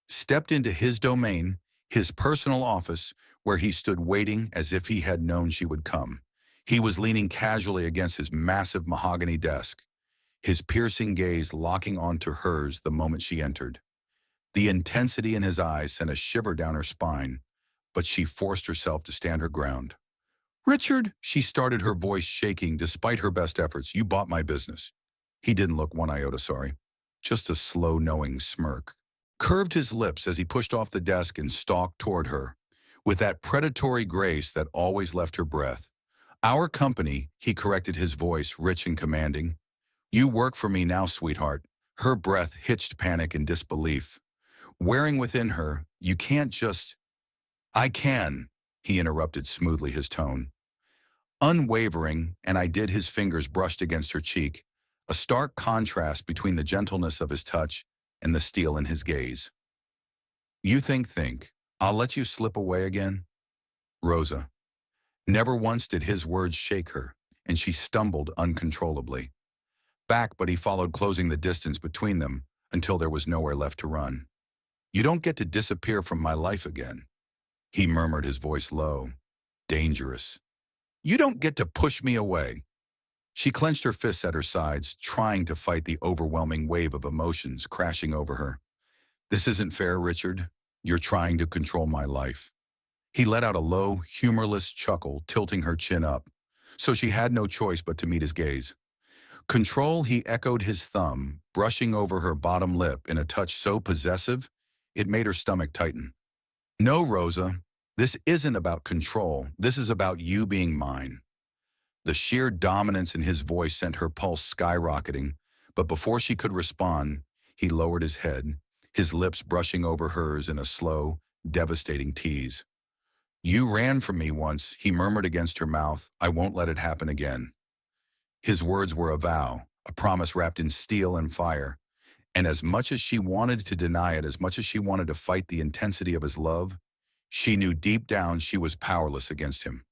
stepped into his domain, his personal office, where he stood waiting as if he had known she would come. He was leaning casually against his massive mahogany desk, his piercing gaze locking onto hers the moment she entered. The intensity in his eyes sent a shiver down her spine, but she forced herself to stand her ground. "Richard," she started, her voice shaking despite her best efforts, "you bought my business." He didn't look one iota sorry. Just a slow, knowing smirk curved his lips as he pushed off the desk and stalked toward her, with that predatory grace that always left her breath. "Our company," he corrected, his voice rich and commanding. "You work for me now, sweetheart." Her breath hitched panic and disbelief, wearing within her. "You can't just—" "I can," he interrupted smoothly, his tone unwavering, and I did. His fingers brushed against her cheek, a stark contrast between the gentleness of his touch and the steel in his gaze. "You think, I'll let you slip away again?" Rosa. Never once did his words shake her, and she stumbled uncontrollably back, but he followed, closing the distance between them until there was nowhere left to run. "You don't get to disappear from my life again," he murmured, his voice low, dangerous. "You don't get to push me away." She clenched her fists at her sides, trying to fight the overwhelming wave of emotions crashing over her. "This isn't fair, Richard. You're trying to control my life." He let out a low, humorless chuckle, tilting her chin up. so she had no choice but to meet his gaze. Control, he echoed his thumb, brushing over her bottom lip in a touch so possessive, it made her stomach tighten. No, Rosa, this isn't about control. This is about you being mine. The sheer dominance in his voice sent her pulse skyrocketing, but before she could respond, he lowered his head, his lips brushing over hers in a slow, devastating tease. You ran from me once, he murmured against her mouth. I won't let it happen again. His words were a vow, a promise wrapped in steel and fire, and as much as she wanted to deny it, as much as she wanted to fight the intensity of his love, she knew deep down she was powerless against him.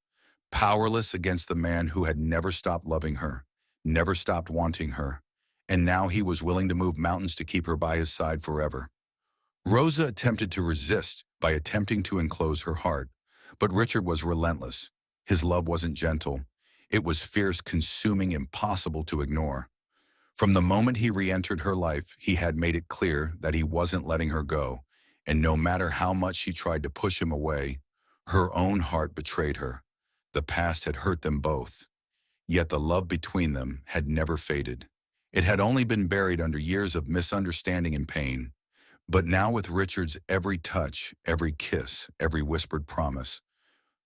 Powerless against the man who had never stopped loving her, never stopped wanting her, and now he was willing to move mountains to keep her by his side forever. Rosa attempted to resist by attempting to enclose her heart, but Richard was relentless. His love wasn't gentle. It was fierce, consuming, impossible to ignore. From the moment he re-entered her life, he had made it clear that he wasn't letting her go, and no matter how much she tried to push him away, her own heart betrayed her. The past had hurt them both, yet the love between them had never faded. It had only been buried under years of misunderstanding and pain. But now with Richard's every touch, every kiss, every whispered promise,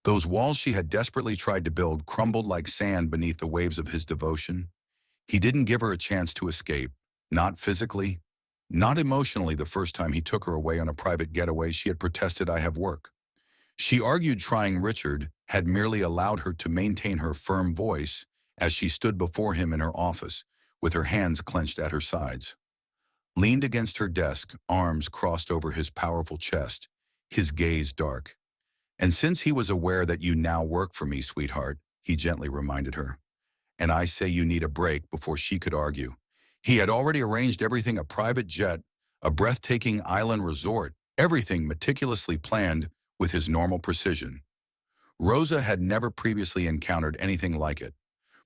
those walls she had desperately tried to build crumbled like sand beneath the waves of his devotion. He didn't give her a chance to escape, not physically, not emotionally. The first time he took her away on a private getaway, she had protested, I have work. She argued trying Richard had merely allowed her to maintain her firm voice as she stood before him in her office, with her hands clenched at her sides. Leaned against her desk, arms crossed over his powerful chest, his gaze dark. And since he was aware that you now work for me, sweetheart, he gently reminded her. And I say you need a break before she could argue. He had already arranged everything, a private jet, a breathtaking island resort, everything meticulously planned with his normal precision. Rosa had never previously encountered anything like it.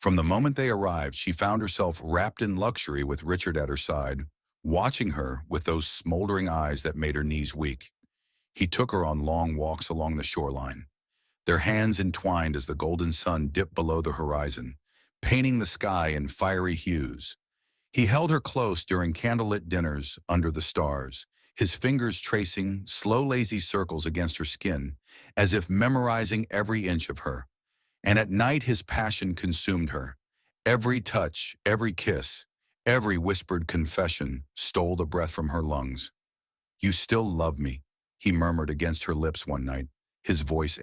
From the moment they arrived, she found herself wrapped in luxury with Richard at her side, watching her with those smoldering eyes that made her knees weak. He took her on long walks along the shoreline, their hands entwined as the golden sun dipped below the horizon, painting the sky in fiery hues. He held her close during candlelit dinners under the stars, his fingers tracing slow, lazy circles against her skin, as if memorizing every inch of her. And at night his passion consumed her. Every touch, every kiss, every whispered confession stole the breath from her lungs. You still love me, he murmured against her lips one night, his voice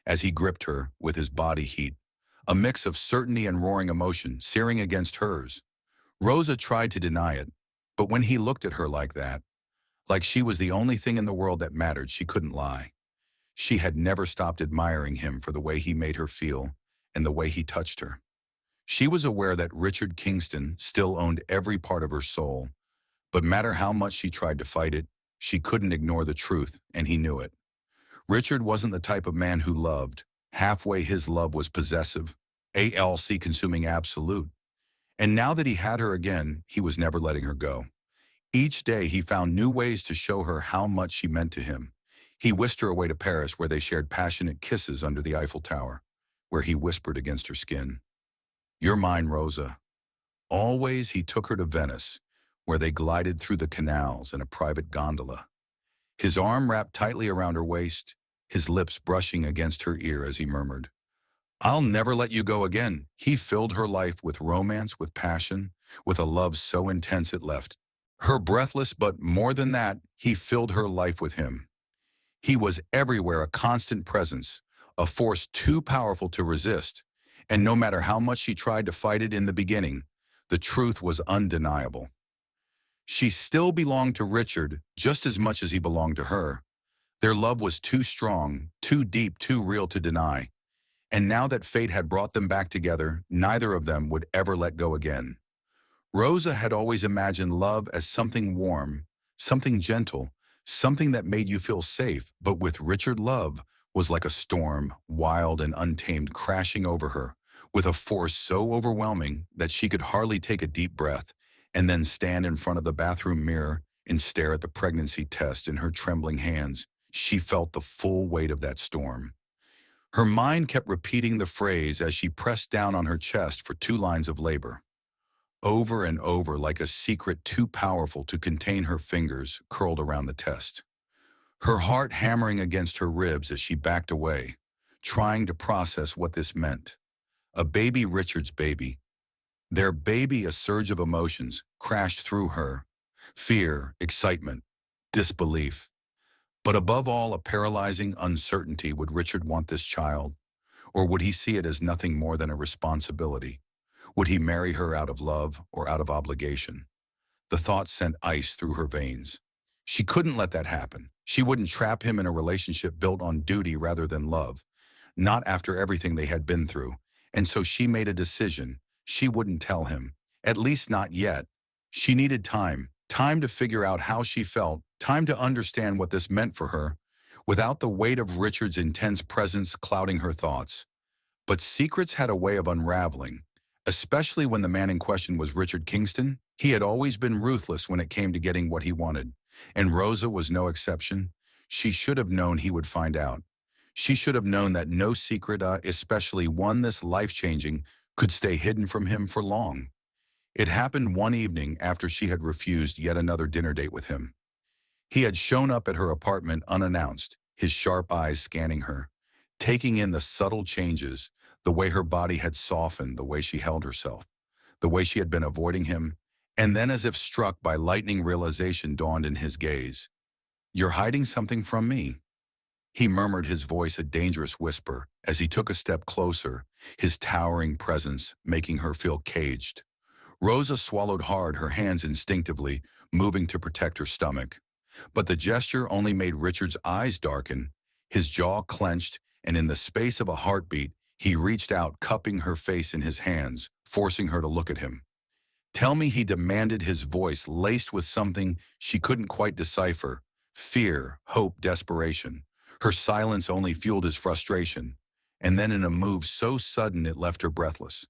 as he gripped her with his body heat, a mix of certainty and roaring emotion searing against hers. Rosa tried to deny it, but when he looked at her like that, like she was the only thing in the world that mattered, she couldn't lie. She had never stopped admiring him for the way he made her feel and the way he touched her. She was aware that Richard Kingston still owned every part of her soul, but matter how much she tried to fight it, she couldn't ignore the truth, and he knew it. Richard wasn't the type of man who loved. Halfway his love was possessive, consuming absolute. And now that he had her again, he was never letting her go. Each day he found new ways to show her how much she meant to him. He whisked her away to Paris, where they shared passionate kisses under the Eiffel Tower, where he whispered against her skin, You're mine, Rosa. Always he took her to Venice, where they glided through the canals in a private gondola. His arm wrapped tightly around her waist, his lips brushing against her ear as he murmured, I'll never let you go again. He filled her life with romance, with passion, with a love so intense it left her breathless, but more than that, he filled her life with him. He was everywhere, a constant presence, a force too powerful to resist, and no matter how much she tried to fight it in the beginning, the truth was undeniable. She still belonged to Richard just as much as he belonged to her. Their love was too strong, too deep, too real to deny. And now that fate had brought them back together, neither of them would ever let go again. Rosa had always imagined love as something warm, something gentle, something that made you feel safe, but with Richard, love was like a storm, wild and untamed, crashing over her, with a force so overwhelming that she could hardly take a deep breath, and then stand in front of the bathroom mirror and stare at the pregnancy test in her trembling hands. She felt the full weight of that storm. Her mind kept repeating the phrase as she pressed down on her chest for 2 lines of labor. Over and over, like a secret too powerful to contain, her fingers curled around the test. Her heart hammering against her ribs as she backed away, trying to process what this meant. A baby, Richard's baby. Their baby. A surge of emotions crashed through her. Fear, excitement, disbelief. But above all, a paralyzing uncertainty. Would Richard want this child? Or would he see it as nothing more than a responsibility? Would he marry her out of love or out of obligation? The thought sent ice through her veins. She couldn't let that happen. She wouldn't trap him in a relationship built on duty rather than love, not after everything they had been through. And so she made a decision. She wouldn't tell him, at least not yet. She needed time, time to figure out how she felt, time to understand what this meant for her, without the weight of Richard's intense presence clouding her thoughts. But secrets had a way of unraveling, especially when the man in question was Richard Kingston. He had always been ruthless when it came to getting what he wanted, and Rosa was no exception. She should have known he would find out. She should have known that no secret, especially one this life-changing, could stay hidden from him for long. It happened one evening after she had refused yet another dinner date with him. He had shown up at her apartment unannounced, his sharp eyes scanning her, taking in the subtle changes, the way her body had softened, the way she held herself, the way she had been avoiding him, and then, as if struck by lightning, realization dawned in his gaze. "You're hiding something from me," he murmured, his voice a dangerous whisper, as he took a step closer, his towering presence making her feel caged. Rosa swallowed hard, her hands instinctively moving to protect her stomach. But the gesture only made Richard's eyes darken, his jaw clenched, and in the space of a heartbeat, he reached out, cupping her face in his hands, forcing her to look at him. "Tell me," he demanded, his voice laced with something she couldn't quite decipher. Fear, hope, desperation. Her silence only fueled his frustration. And then, in a move so sudden it left her breathless,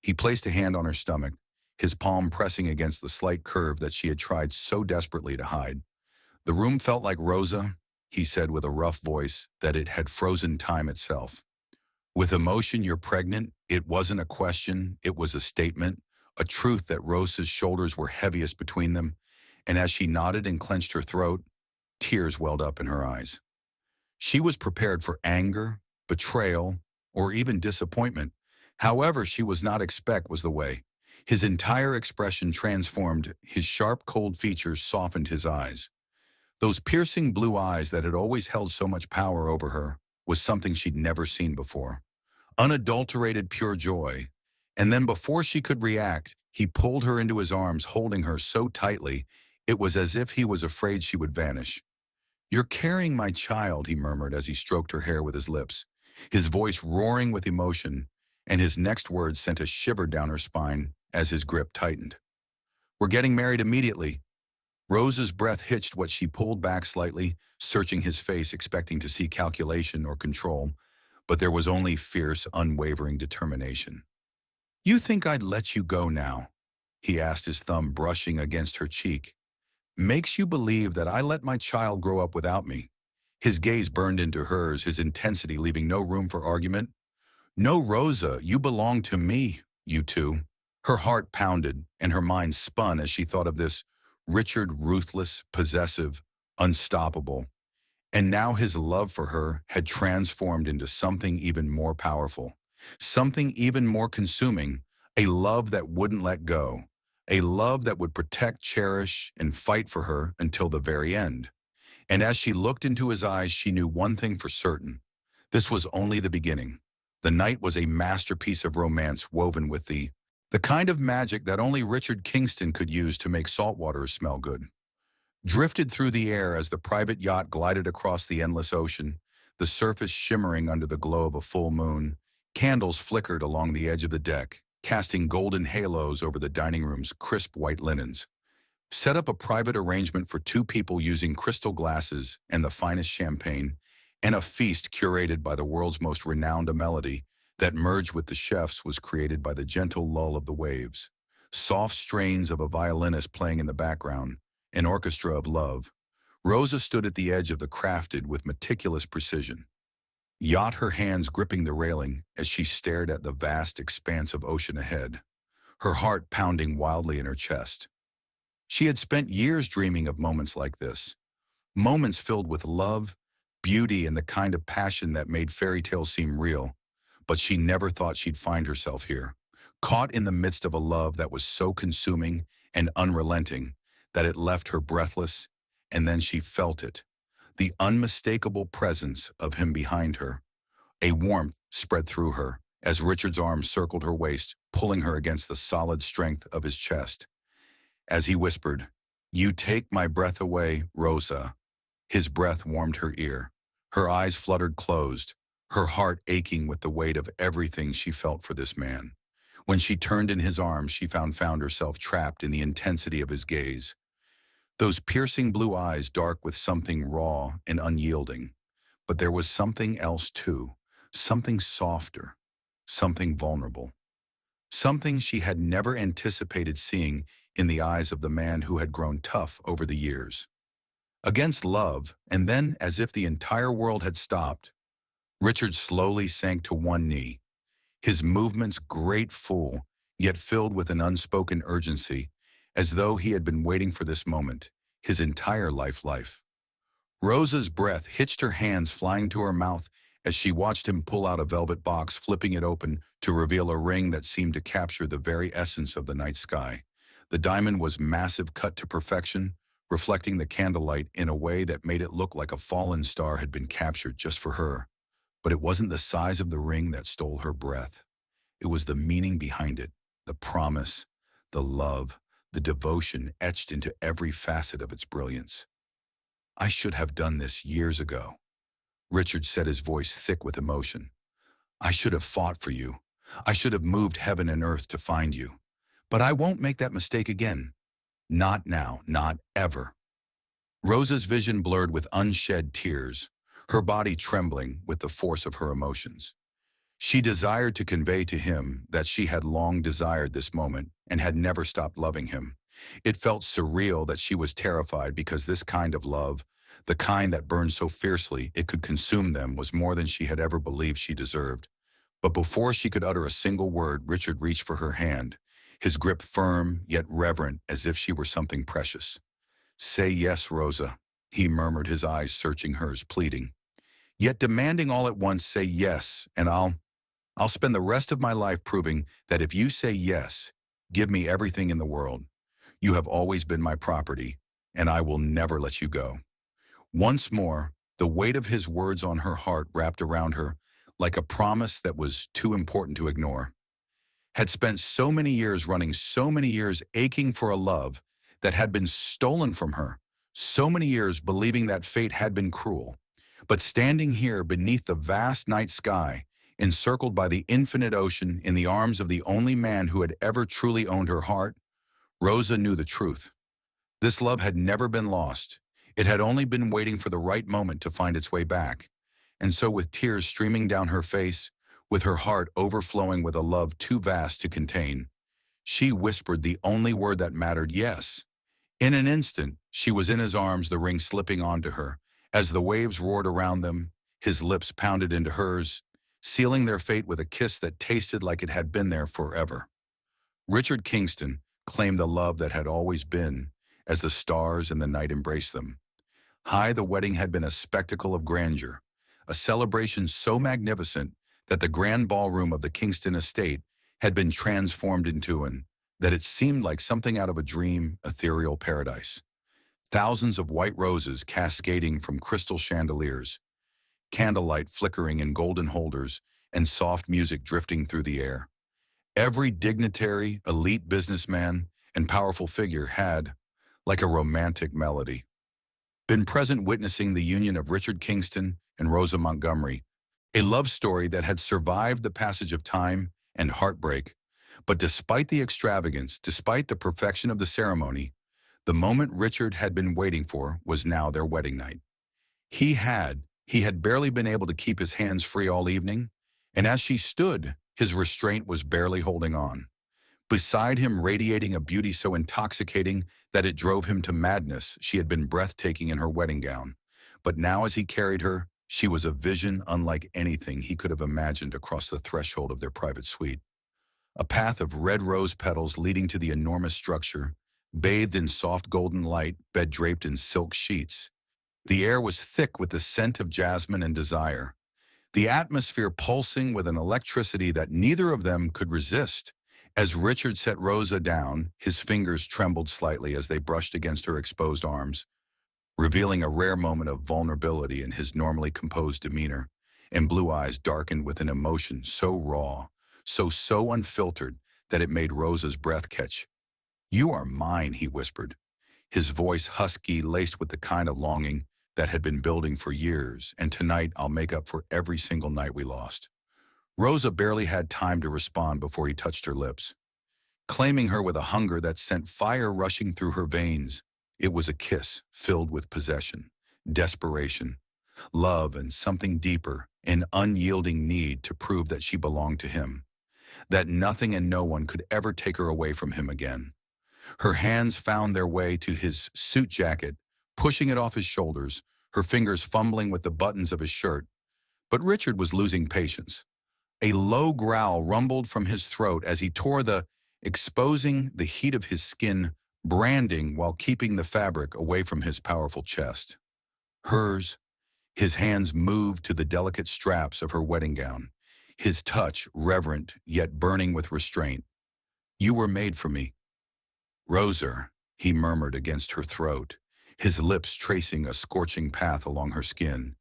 he placed a hand on her stomach, his palm pressing against the slight curve that she had tried so desperately to hide. "The room felt like Rosa," he said with a rough voice that it had frozen time itself. "With emotion, you're pregnant." It wasn't a question, it was a statement, a truth that Rosa's shoulders were heaviest between them, and as she nodded and clenched her throat, tears welled up in her eyes. She was prepared for anger, betrayal, or even disappointment. However, she was not expect was the way. His entire expression transformed, his sharp, cold features softened his eyes. Those piercing blue eyes that had always held so much power over her was something she'd never seen before. Unadulterated, pure joy. And then before she could react, he pulled her into his arms, holding her so tightly, it was as if he was afraid she would vanish. "You're carrying my child," he murmured as he stroked her hair with his lips, his voice roaring with emotion, and his next words sent a shiver down her spine as his grip tightened. "We're getting married immediately." Rosa's breath hitched what she pulled back slightly, searching his face, expecting to see calculation or control, but there was only fierce, unwavering determination. "You think I'd let you go now?" he asked, his thumb brushing against her cheek. "Makes you believe that I let my child grow up without me?" His gaze burned into hers, his intensity leaving no room for argument. "No, Rosa, you belong to me, you two." Her heart pounded, and her mind spun as she thought of this Richard, ruthless, possessive, unstoppable. And now his love for her had transformed into something even more powerful, something even more consuming, a love that wouldn't let go, a love that would protect, cherish, and fight for her until the very end. And as she looked into his eyes, she knew one thing for certain. This was only the beginning. The night was a masterpiece of romance woven with the kind of magic that only Richard Kingston could use to make saltwater smell good. Drifted through the air as the private yacht glided across the endless ocean, the surface shimmering under the glow of a full moon, candles flickered along the edge of the deck, casting golden halos over the dining room's crisp white linens. Set up a private arrangement for 2 people using crystal glasses and the finest champagne, and a feast curated by the world's most renowned melody that merged with the chefs was created by the gentle lull of the waves. Soft strains of a violinist playing in the background, an orchestra of love. Rosa stood at the edge of the crafted with meticulous precision. yacht, her hands gripping the railing as she stared at the vast expanse of ocean ahead, her heart pounding wildly in her chest. She had spent years dreaming of moments like this, moments filled with love, beauty, and the kind of passion that made fairy tales seem real, but she never thought she'd find herself here, caught in the midst of a love that was so consuming and unrelenting that it left her breathless, and then she felt it, the unmistakable presence of him behind her. A warmth spread through her as Richard's arms circled her waist, pulling her against the solid strength of his chest. As he whispered, "You take my breath away, Rosa." His breath warmed her ear. Her eyes fluttered closed, her heart aching with the weight of everything she felt for this man. When she turned in his arms, she found herself trapped in the intensity of his gaze. Those piercing blue eyes dark with something raw and unyielding. But there was something else too, something softer, something vulnerable. Something she had never anticipated seeing in the eyes of the man who had grown tough over the years. Against love, and then, as if the entire world had stopped, Richard slowly sank to one knee, his movements grateful, yet filled with an unspoken urgency, as though he had been waiting for this moment, his entire life. Rosa's breath hitched, her hands flying to her mouth as she watched him pull out a velvet box, flipping it open to reveal a ring that seemed to capture the very essence of the night sky. The diamond was massive, cut to perfection, reflecting the candlelight in a way that made it look like a fallen star had been captured just for her. But it wasn't the size of the ring that stole her breath. It was the meaning behind it, the promise, the love, the devotion etched into every facet of its brilliance. "I should have done this years ago," Richard said, his voice thick with emotion. "I should have fought for you. I should have moved heaven and earth to find you. But I won't make that mistake again. Not now, not ever." Rosa's vision blurred with unshed tears, her body trembling with the force of her emotions. She desired to convey to him that she had long desired this moment and had never stopped loving him. It felt surreal that she was terrified because this kind of love, the kind that burned so fiercely it could consume them, was more than she had ever believed she deserved. But before she could utter a single word, Richard reached for her hand, his grip firm yet reverent as if she were something precious. "Say yes, Rosa," he murmured, his eyes searching hers, pleading. "Yet demanding all at once, say yes, and I'll spend the rest of my life proving that if you say yes, give me everything in the world. You have always been my property, and I will never let you go." Once more, the weight of his words on her heart wrapped around her like a promise that was too important to ignore. Had spent so many years running, so many years aching for a love that had been stolen from her, so many years believing that fate had been cruel. But standing here beneath the vast night sky, encircled by the infinite ocean, in the arms of the only man who had ever truly owned her heart, Rosa knew the truth. This love had never been lost. It had only been waiting for the right moment to find its way back. And so, with tears streaming down her face, with her heart overflowing with a love too vast to contain, she whispered the only word that mattered: yes. In an instant, she was in his arms, the ring slipping onto her. As the waves roared around them, his lips pounded into hers, sealing their fate with a kiss that tasted like it had been there forever. Richard Kingston claimed the love that had always been, as the stars and the night embraced them. High, the wedding had been a spectacle of grandeur, a celebration so magnificent that the grand ballroom of the Kingston estate had been transformed into that it seemed like something out of a dream, ethereal paradise. Thousands of white roses cascading from crystal chandeliers, candlelight flickering in golden holders, and soft music drifting through the air. Every dignitary, elite businessman, and powerful figure had, like a romantic melody, been present, witnessing the union of Richard Kingston and Rosa Montgomery, a love story that had survived the passage of time and heartbreak. But despite the extravagance, despite the perfection of the ceremony, the moment Richard had been waiting for was now their wedding night. He had barely been able to keep his hands free all evening, and as she stood, his restraint was barely holding on. Beside him, radiating a beauty so intoxicating that it drove him to madness, she had been breathtaking in her wedding gown. But now, as he carried her, She was a vision unlike anything he could have imagined across the threshold of their private suite. A path of red rose petals leading to the enormous structure, bathed in soft golden light, bed draped in silk sheets. The air was thick with the scent of jasmine and desire, the atmosphere pulsing with an electricity that neither of them could resist. As Richard set Rosa down, his fingers trembled slightly as they brushed against her exposed arms, revealing a rare moment of vulnerability in his normally composed demeanor, and blue eyes darkened with an emotion so raw, so unfiltered that it made Rosa's breath catch. "You are mine," he whispered, his voice husky, laced with the kind of longing that had been building for years, "and tonight I'll make up for every single night we lost." Rosa barely had time to respond before he touched her lips, claiming her with a hunger that sent fire rushing through her veins. It was a kiss filled with possession, desperation, love, and something deeper, an unyielding need to prove that she belonged to him, that nothing and no one could ever take her away from him again. Her hands found their way to his suit jacket, pushing it off his shoulders, her fingers fumbling with the buttons of his shirt. But Richard was losing patience. A low growl rumbled from his throat as he tore exposing the heat of his skin, branding while keeping the fabric away from his powerful chest. Hers, his hands moved to the delicate straps of her wedding gown, his touch reverent yet burning with restraint. "You were made for me." "Rosa," he murmured against her throat, his lips tracing a scorching path along her skin.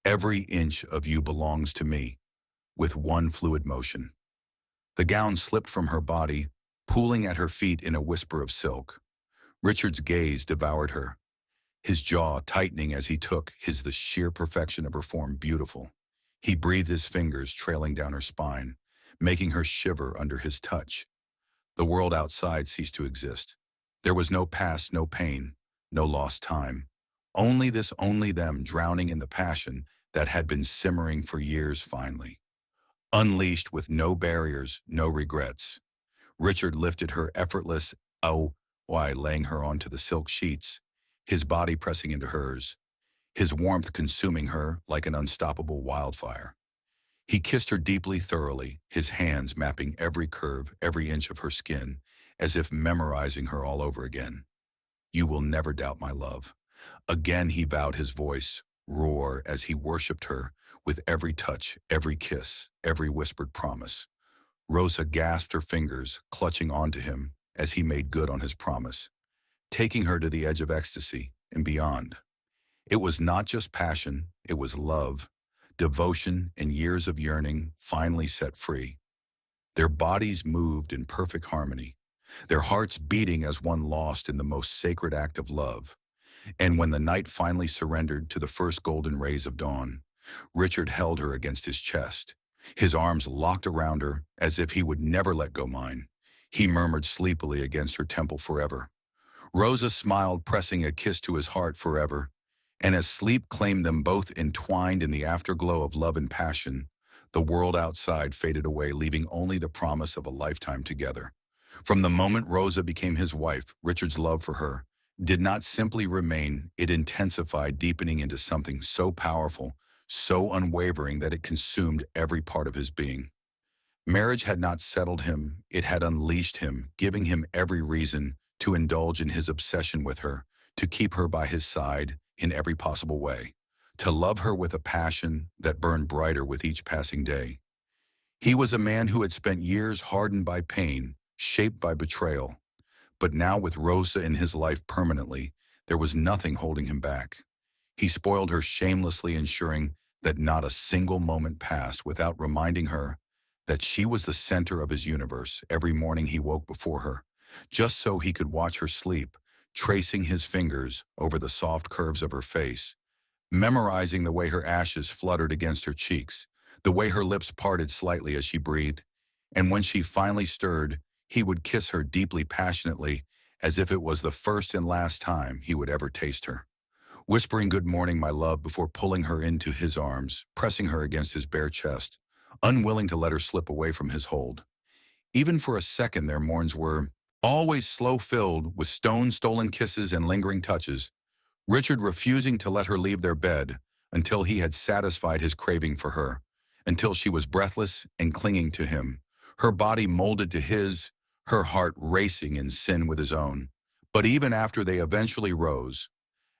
"Every inch of you belongs to me," with one fluid motion. The gown slipped from her body, pooling at her feet in a whisper of silk. Richard's gaze devoured her, his jaw tightening as he took the sheer perfection of her form beautiful. He breathed his fingers trailing down her spine, making her shiver under his touch. The world outside ceased to exist. There was no past, no pain, no lost time. Only them drowning in the passion that had been simmering for years finally. Unleashed with no barriers, no regrets. Richard lifted her effortless, laying her onto the silk sheets, his body pressing into hers, his warmth consuming her like an unstoppable wildfire. He kissed her deeply, thoroughly, his hands mapping every curve, every inch of her skin, as if memorizing her all over again. "You will never doubt my love." Again he vowed, his voice roar as he worshipped her with every touch, every kiss, every whispered promise. Rosa gasped, her fingers clutching onto him as he made good on his promise, taking her to the edge of ecstasy and beyond. It was not just passion, it was love, devotion, and years of yearning finally set free. Their bodies moved in perfect harmony, their hearts beating as one lost in the most sacred act of love. And when the night finally surrendered to the first golden rays of dawn, Richard held her against his chest, his arms locked around her as if he would never let go mine. He murmured sleepily against her temple, "Forever." Rosa smiled, pressing a kiss to his heart, "Forever." And as sleep claimed them both entwined in the afterglow of love and passion, the world outside faded away, leaving only the promise of a lifetime together. From the moment Rosa became his wife, Richard's love for her did not simply remain, it intensified, deepening into something so powerful, so unwavering that it consumed every part of his being. Marriage had not settled him, it had unleashed him, giving him every reason to indulge in his obsession with her, to keep her by his side in every possible way, to love her with a passion that burned brighter with each passing day. He was a man who had spent years hardened by pain, shaped by betrayal. But now, with Rosa in his life permanently, there was nothing holding him back. He spoiled her shamelessly, ensuring that not a single moment passed without reminding her that she was the center of his universe. Every morning he woke before her, just so he could watch her sleep, tracing his fingers over the soft curves of her face, memorizing the way her ashes fluttered against her cheeks, the way her lips parted slightly as she breathed. And when she finally stirred, he would kiss her deeply, passionately, as if it was the first and last time he would ever taste her, whispering "Good morning, my love," before pulling her into his arms, pressing her against his bare chest, unwilling to let her slip away from his hold. Even for a second, their morns were always slow-filled with stone-stolen kisses and lingering touches, Richard refusing to let her leave their bed until he had satisfied his craving for her, until she was breathless and clinging to him, her body molded to his, her heart racing in sin with his own. But even after they eventually rose,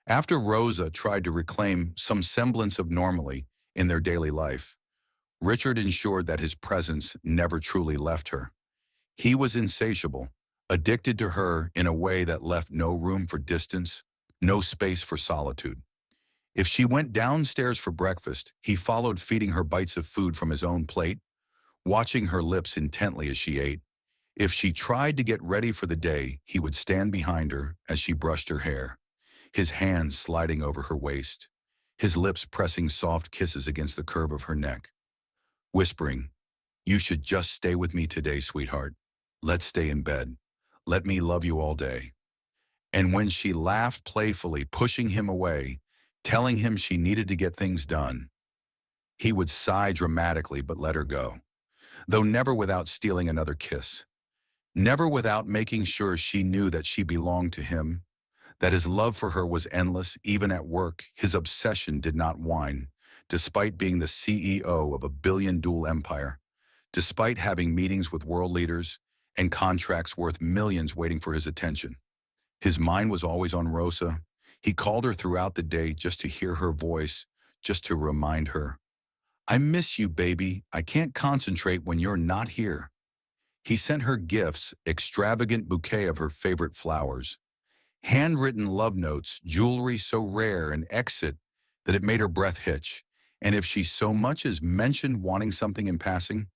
after Rosa tried to reclaim some semblance of normalcy in their daily life, Richard ensured that his presence never truly left her. He was insatiable, addicted to her in a way that left no room for distance, no space for solitude. If she went downstairs for breakfast, he followed, feeding her bites of food from his own plate, watching her lips intently as she ate. If she tried to get ready for the day, he would stand behind her as she brushed her hair, his hands sliding over her waist, his lips pressing soft kisses against the curve of her neck, whispering, "You should just stay with me today, sweetheart. Let's stay in bed. Let me love you all day." And when she laughed playfully, pushing him away, telling him she needed to get things done, he would sigh dramatically but let her go, though never without stealing another kiss, never without making sure she knew that she belonged to him, that his love for her was endless. Even at work, his obsession did not whine, despite being the CEO of a billion-dollar empire, despite having meetings with world leaders and contracts worth millions waiting for his attention. His mind was always on Rosa. He called her throughout the day just to hear her voice, just to remind her, "I miss you, baby. I can't concentrate when you're not here." He sent her gifts, extravagant bouquet of her favorite flowers, handwritten love notes, jewelry so rare and exit that it made her breath hitch. And if she so much as mentioned wanting something in passing,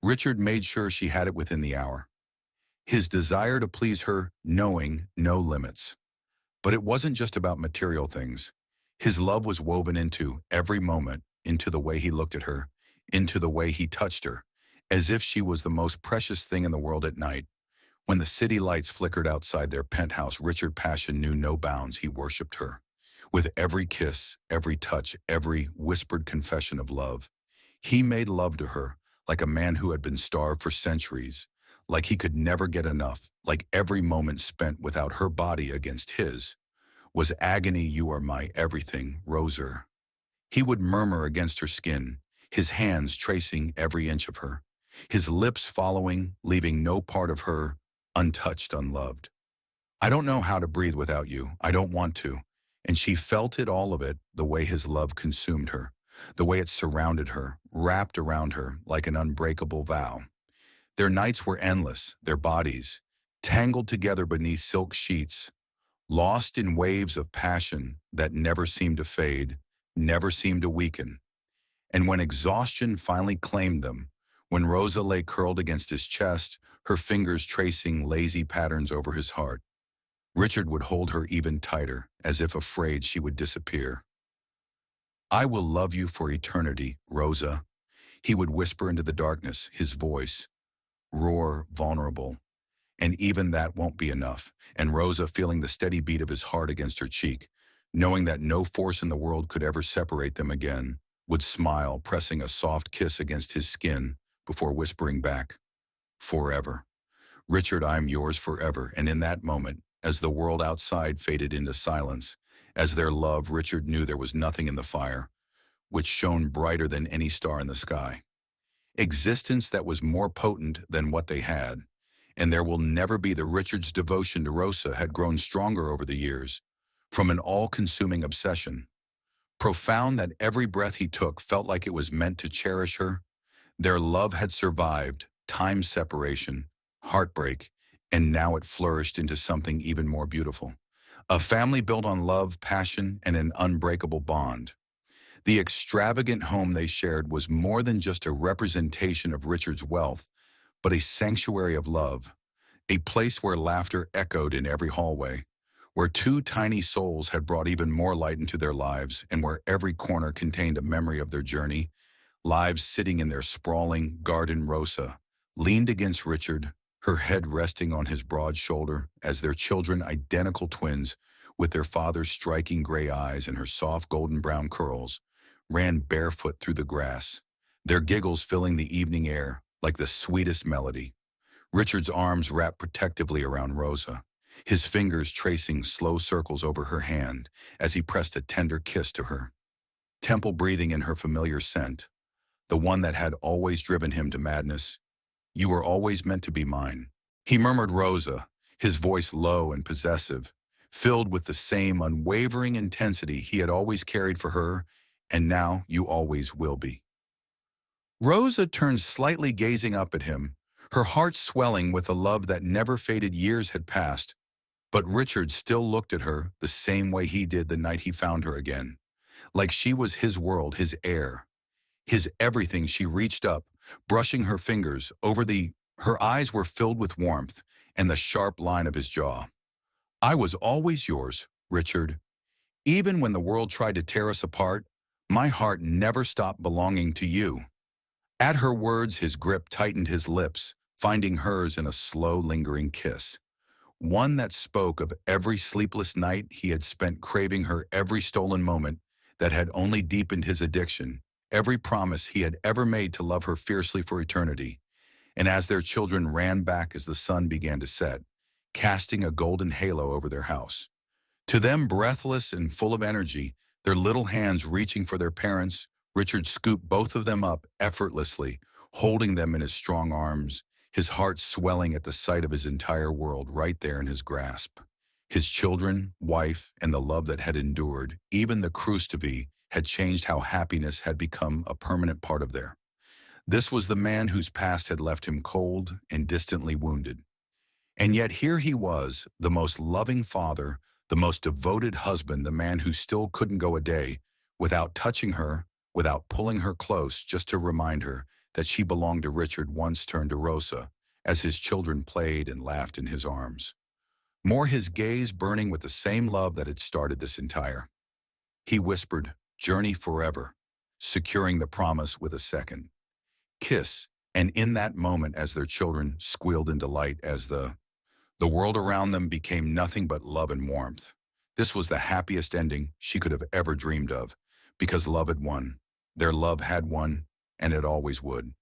Richard made sure she had it within the hour. His desire to please her, knowing no limits. But it wasn't just about material things. His love was woven into every moment, into the way he looked at her, into the way he touched her, as if she was the most precious thing in the world. At night, when the city lights flickered outside their penthouse, Richard Passion knew no bounds. He worshipped her. With every kiss, every touch, every whispered confession of love, he made love to her like a man who had been starved for centuries, like he could never get enough, like every moment spent without her body against his was agony. "You are my everything, Rosa." He would murmur against her skin, his hands tracing every inch of her, his lips following, leaving no part of her untouched, unloved. "I don't know how to breathe without you. I don't want to." And she felt it, all of it, the way his love consumed her, the way it surrounded her, wrapped around her like an unbreakable vow. Their nights were endless, their bodies, tangled together beneath silk sheets, lost in waves of passion that never seemed to fade, never seemed to weaken. And when exhaustion finally claimed them, when Rosa lay curled against his chest, her fingers tracing lazy patterns over his heart, Richard would hold her even tighter, as if afraid she would disappear. "I will love you for eternity, Rosa," he would whisper into the darkness, his voice roar, vulnerable. "And even that won't be enough." And Rosa, feeling the steady beat of his heart against her cheek, knowing that no force in the world could ever separate them again, would smile, pressing a soft kiss against his skin before whispering back, "Forever. Richard, I'm yours forever." And in that moment, as the world outside faded into silence, as their love, Richard knew there was nothing in the fire, which shone brighter than any star in the sky. Existence that was more potent than what they had. And there will never be. The Richard's devotion to Rosa had grown stronger over the years, from an all-consuming obsession, profound that every breath he took felt like it was meant to cherish her. Their love had survived time, separation, heartbreak, and now it flourished into something even more beautiful. A family built on love, passion, and an unbreakable bond. The extravagant home they shared was more than just a representation of Richard's wealth, but a sanctuary of love, a place where laughter echoed in every hallway, where two tiny souls had brought even more light into their lives, and where every corner contained a memory of their journey, lives sitting in their sprawling garden. Rosa leaned against Richard, her head resting on his broad shoulder, as their children, identical twins, with their father's striking gray eyes and her soft golden brown curls, ran barefoot through the grass, their giggles filling the evening air like the sweetest melody. Richard's arms wrapped protectively around Rosa, his fingers tracing slow circles over her hand as he pressed a tender kiss to her. Temple breathing in her familiar scent, the one that had always driven him to madness. You were always meant to be mine. He murmured Rosa, his voice low and possessive, filled with the same unwavering intensity he had always carried for her, and now you always will be. Rosa turned slightly, gazing up at him, her heart swelling with a love that never faded. Years had passed, but Richard still looked at her the same way he did the night he found her again, like she was his world, his air, his everything. She reached up, brushing her fingers over her eyes were filled with warmth and the sharp line of his jaw. I was always yours, Richard. Even when the world tried to tear us apart, my heart never stopped belonging to you. At her words, his grip tightened, his lips finding hers in a slow, lingering kiss, one that spoke of every sleepless night he had spent craving her, every stolen moment that had only deepened his addiction, every promise he had ever made to love her fiercely for eternity. And as their children ran back as the sun began to set, casting a golden halo over their house, to them breathless and full of energy, their little hands reaching for their parents, Richard scooped both of them up effortlessly, holding them in his strong arms, his heart swelling at the sight of his entire world right there in his grasp. His children, wife, and the love that had endured, even the crucifix, had changed how happiness had become a permanent part of their. This was the man whose past had left him cold and distantly wounded. And yet here he was, the most loving father, the most devoted husband, the man who still couldn't go a day without touching her, without pulling her close just to remind her that she belonged to Richard. Once turned to Rosa as his children played and laughed in his arms, more his gaze burning with the same love that had started this entire. He whispered, "Journey forever," securing the promise with a second kiss, and in that moment as their children squealed in delight as the world around them became nothing but love and warmth. This was the happiest ending she could have ever dreamed of, because love had won. Their love had won, and it always would.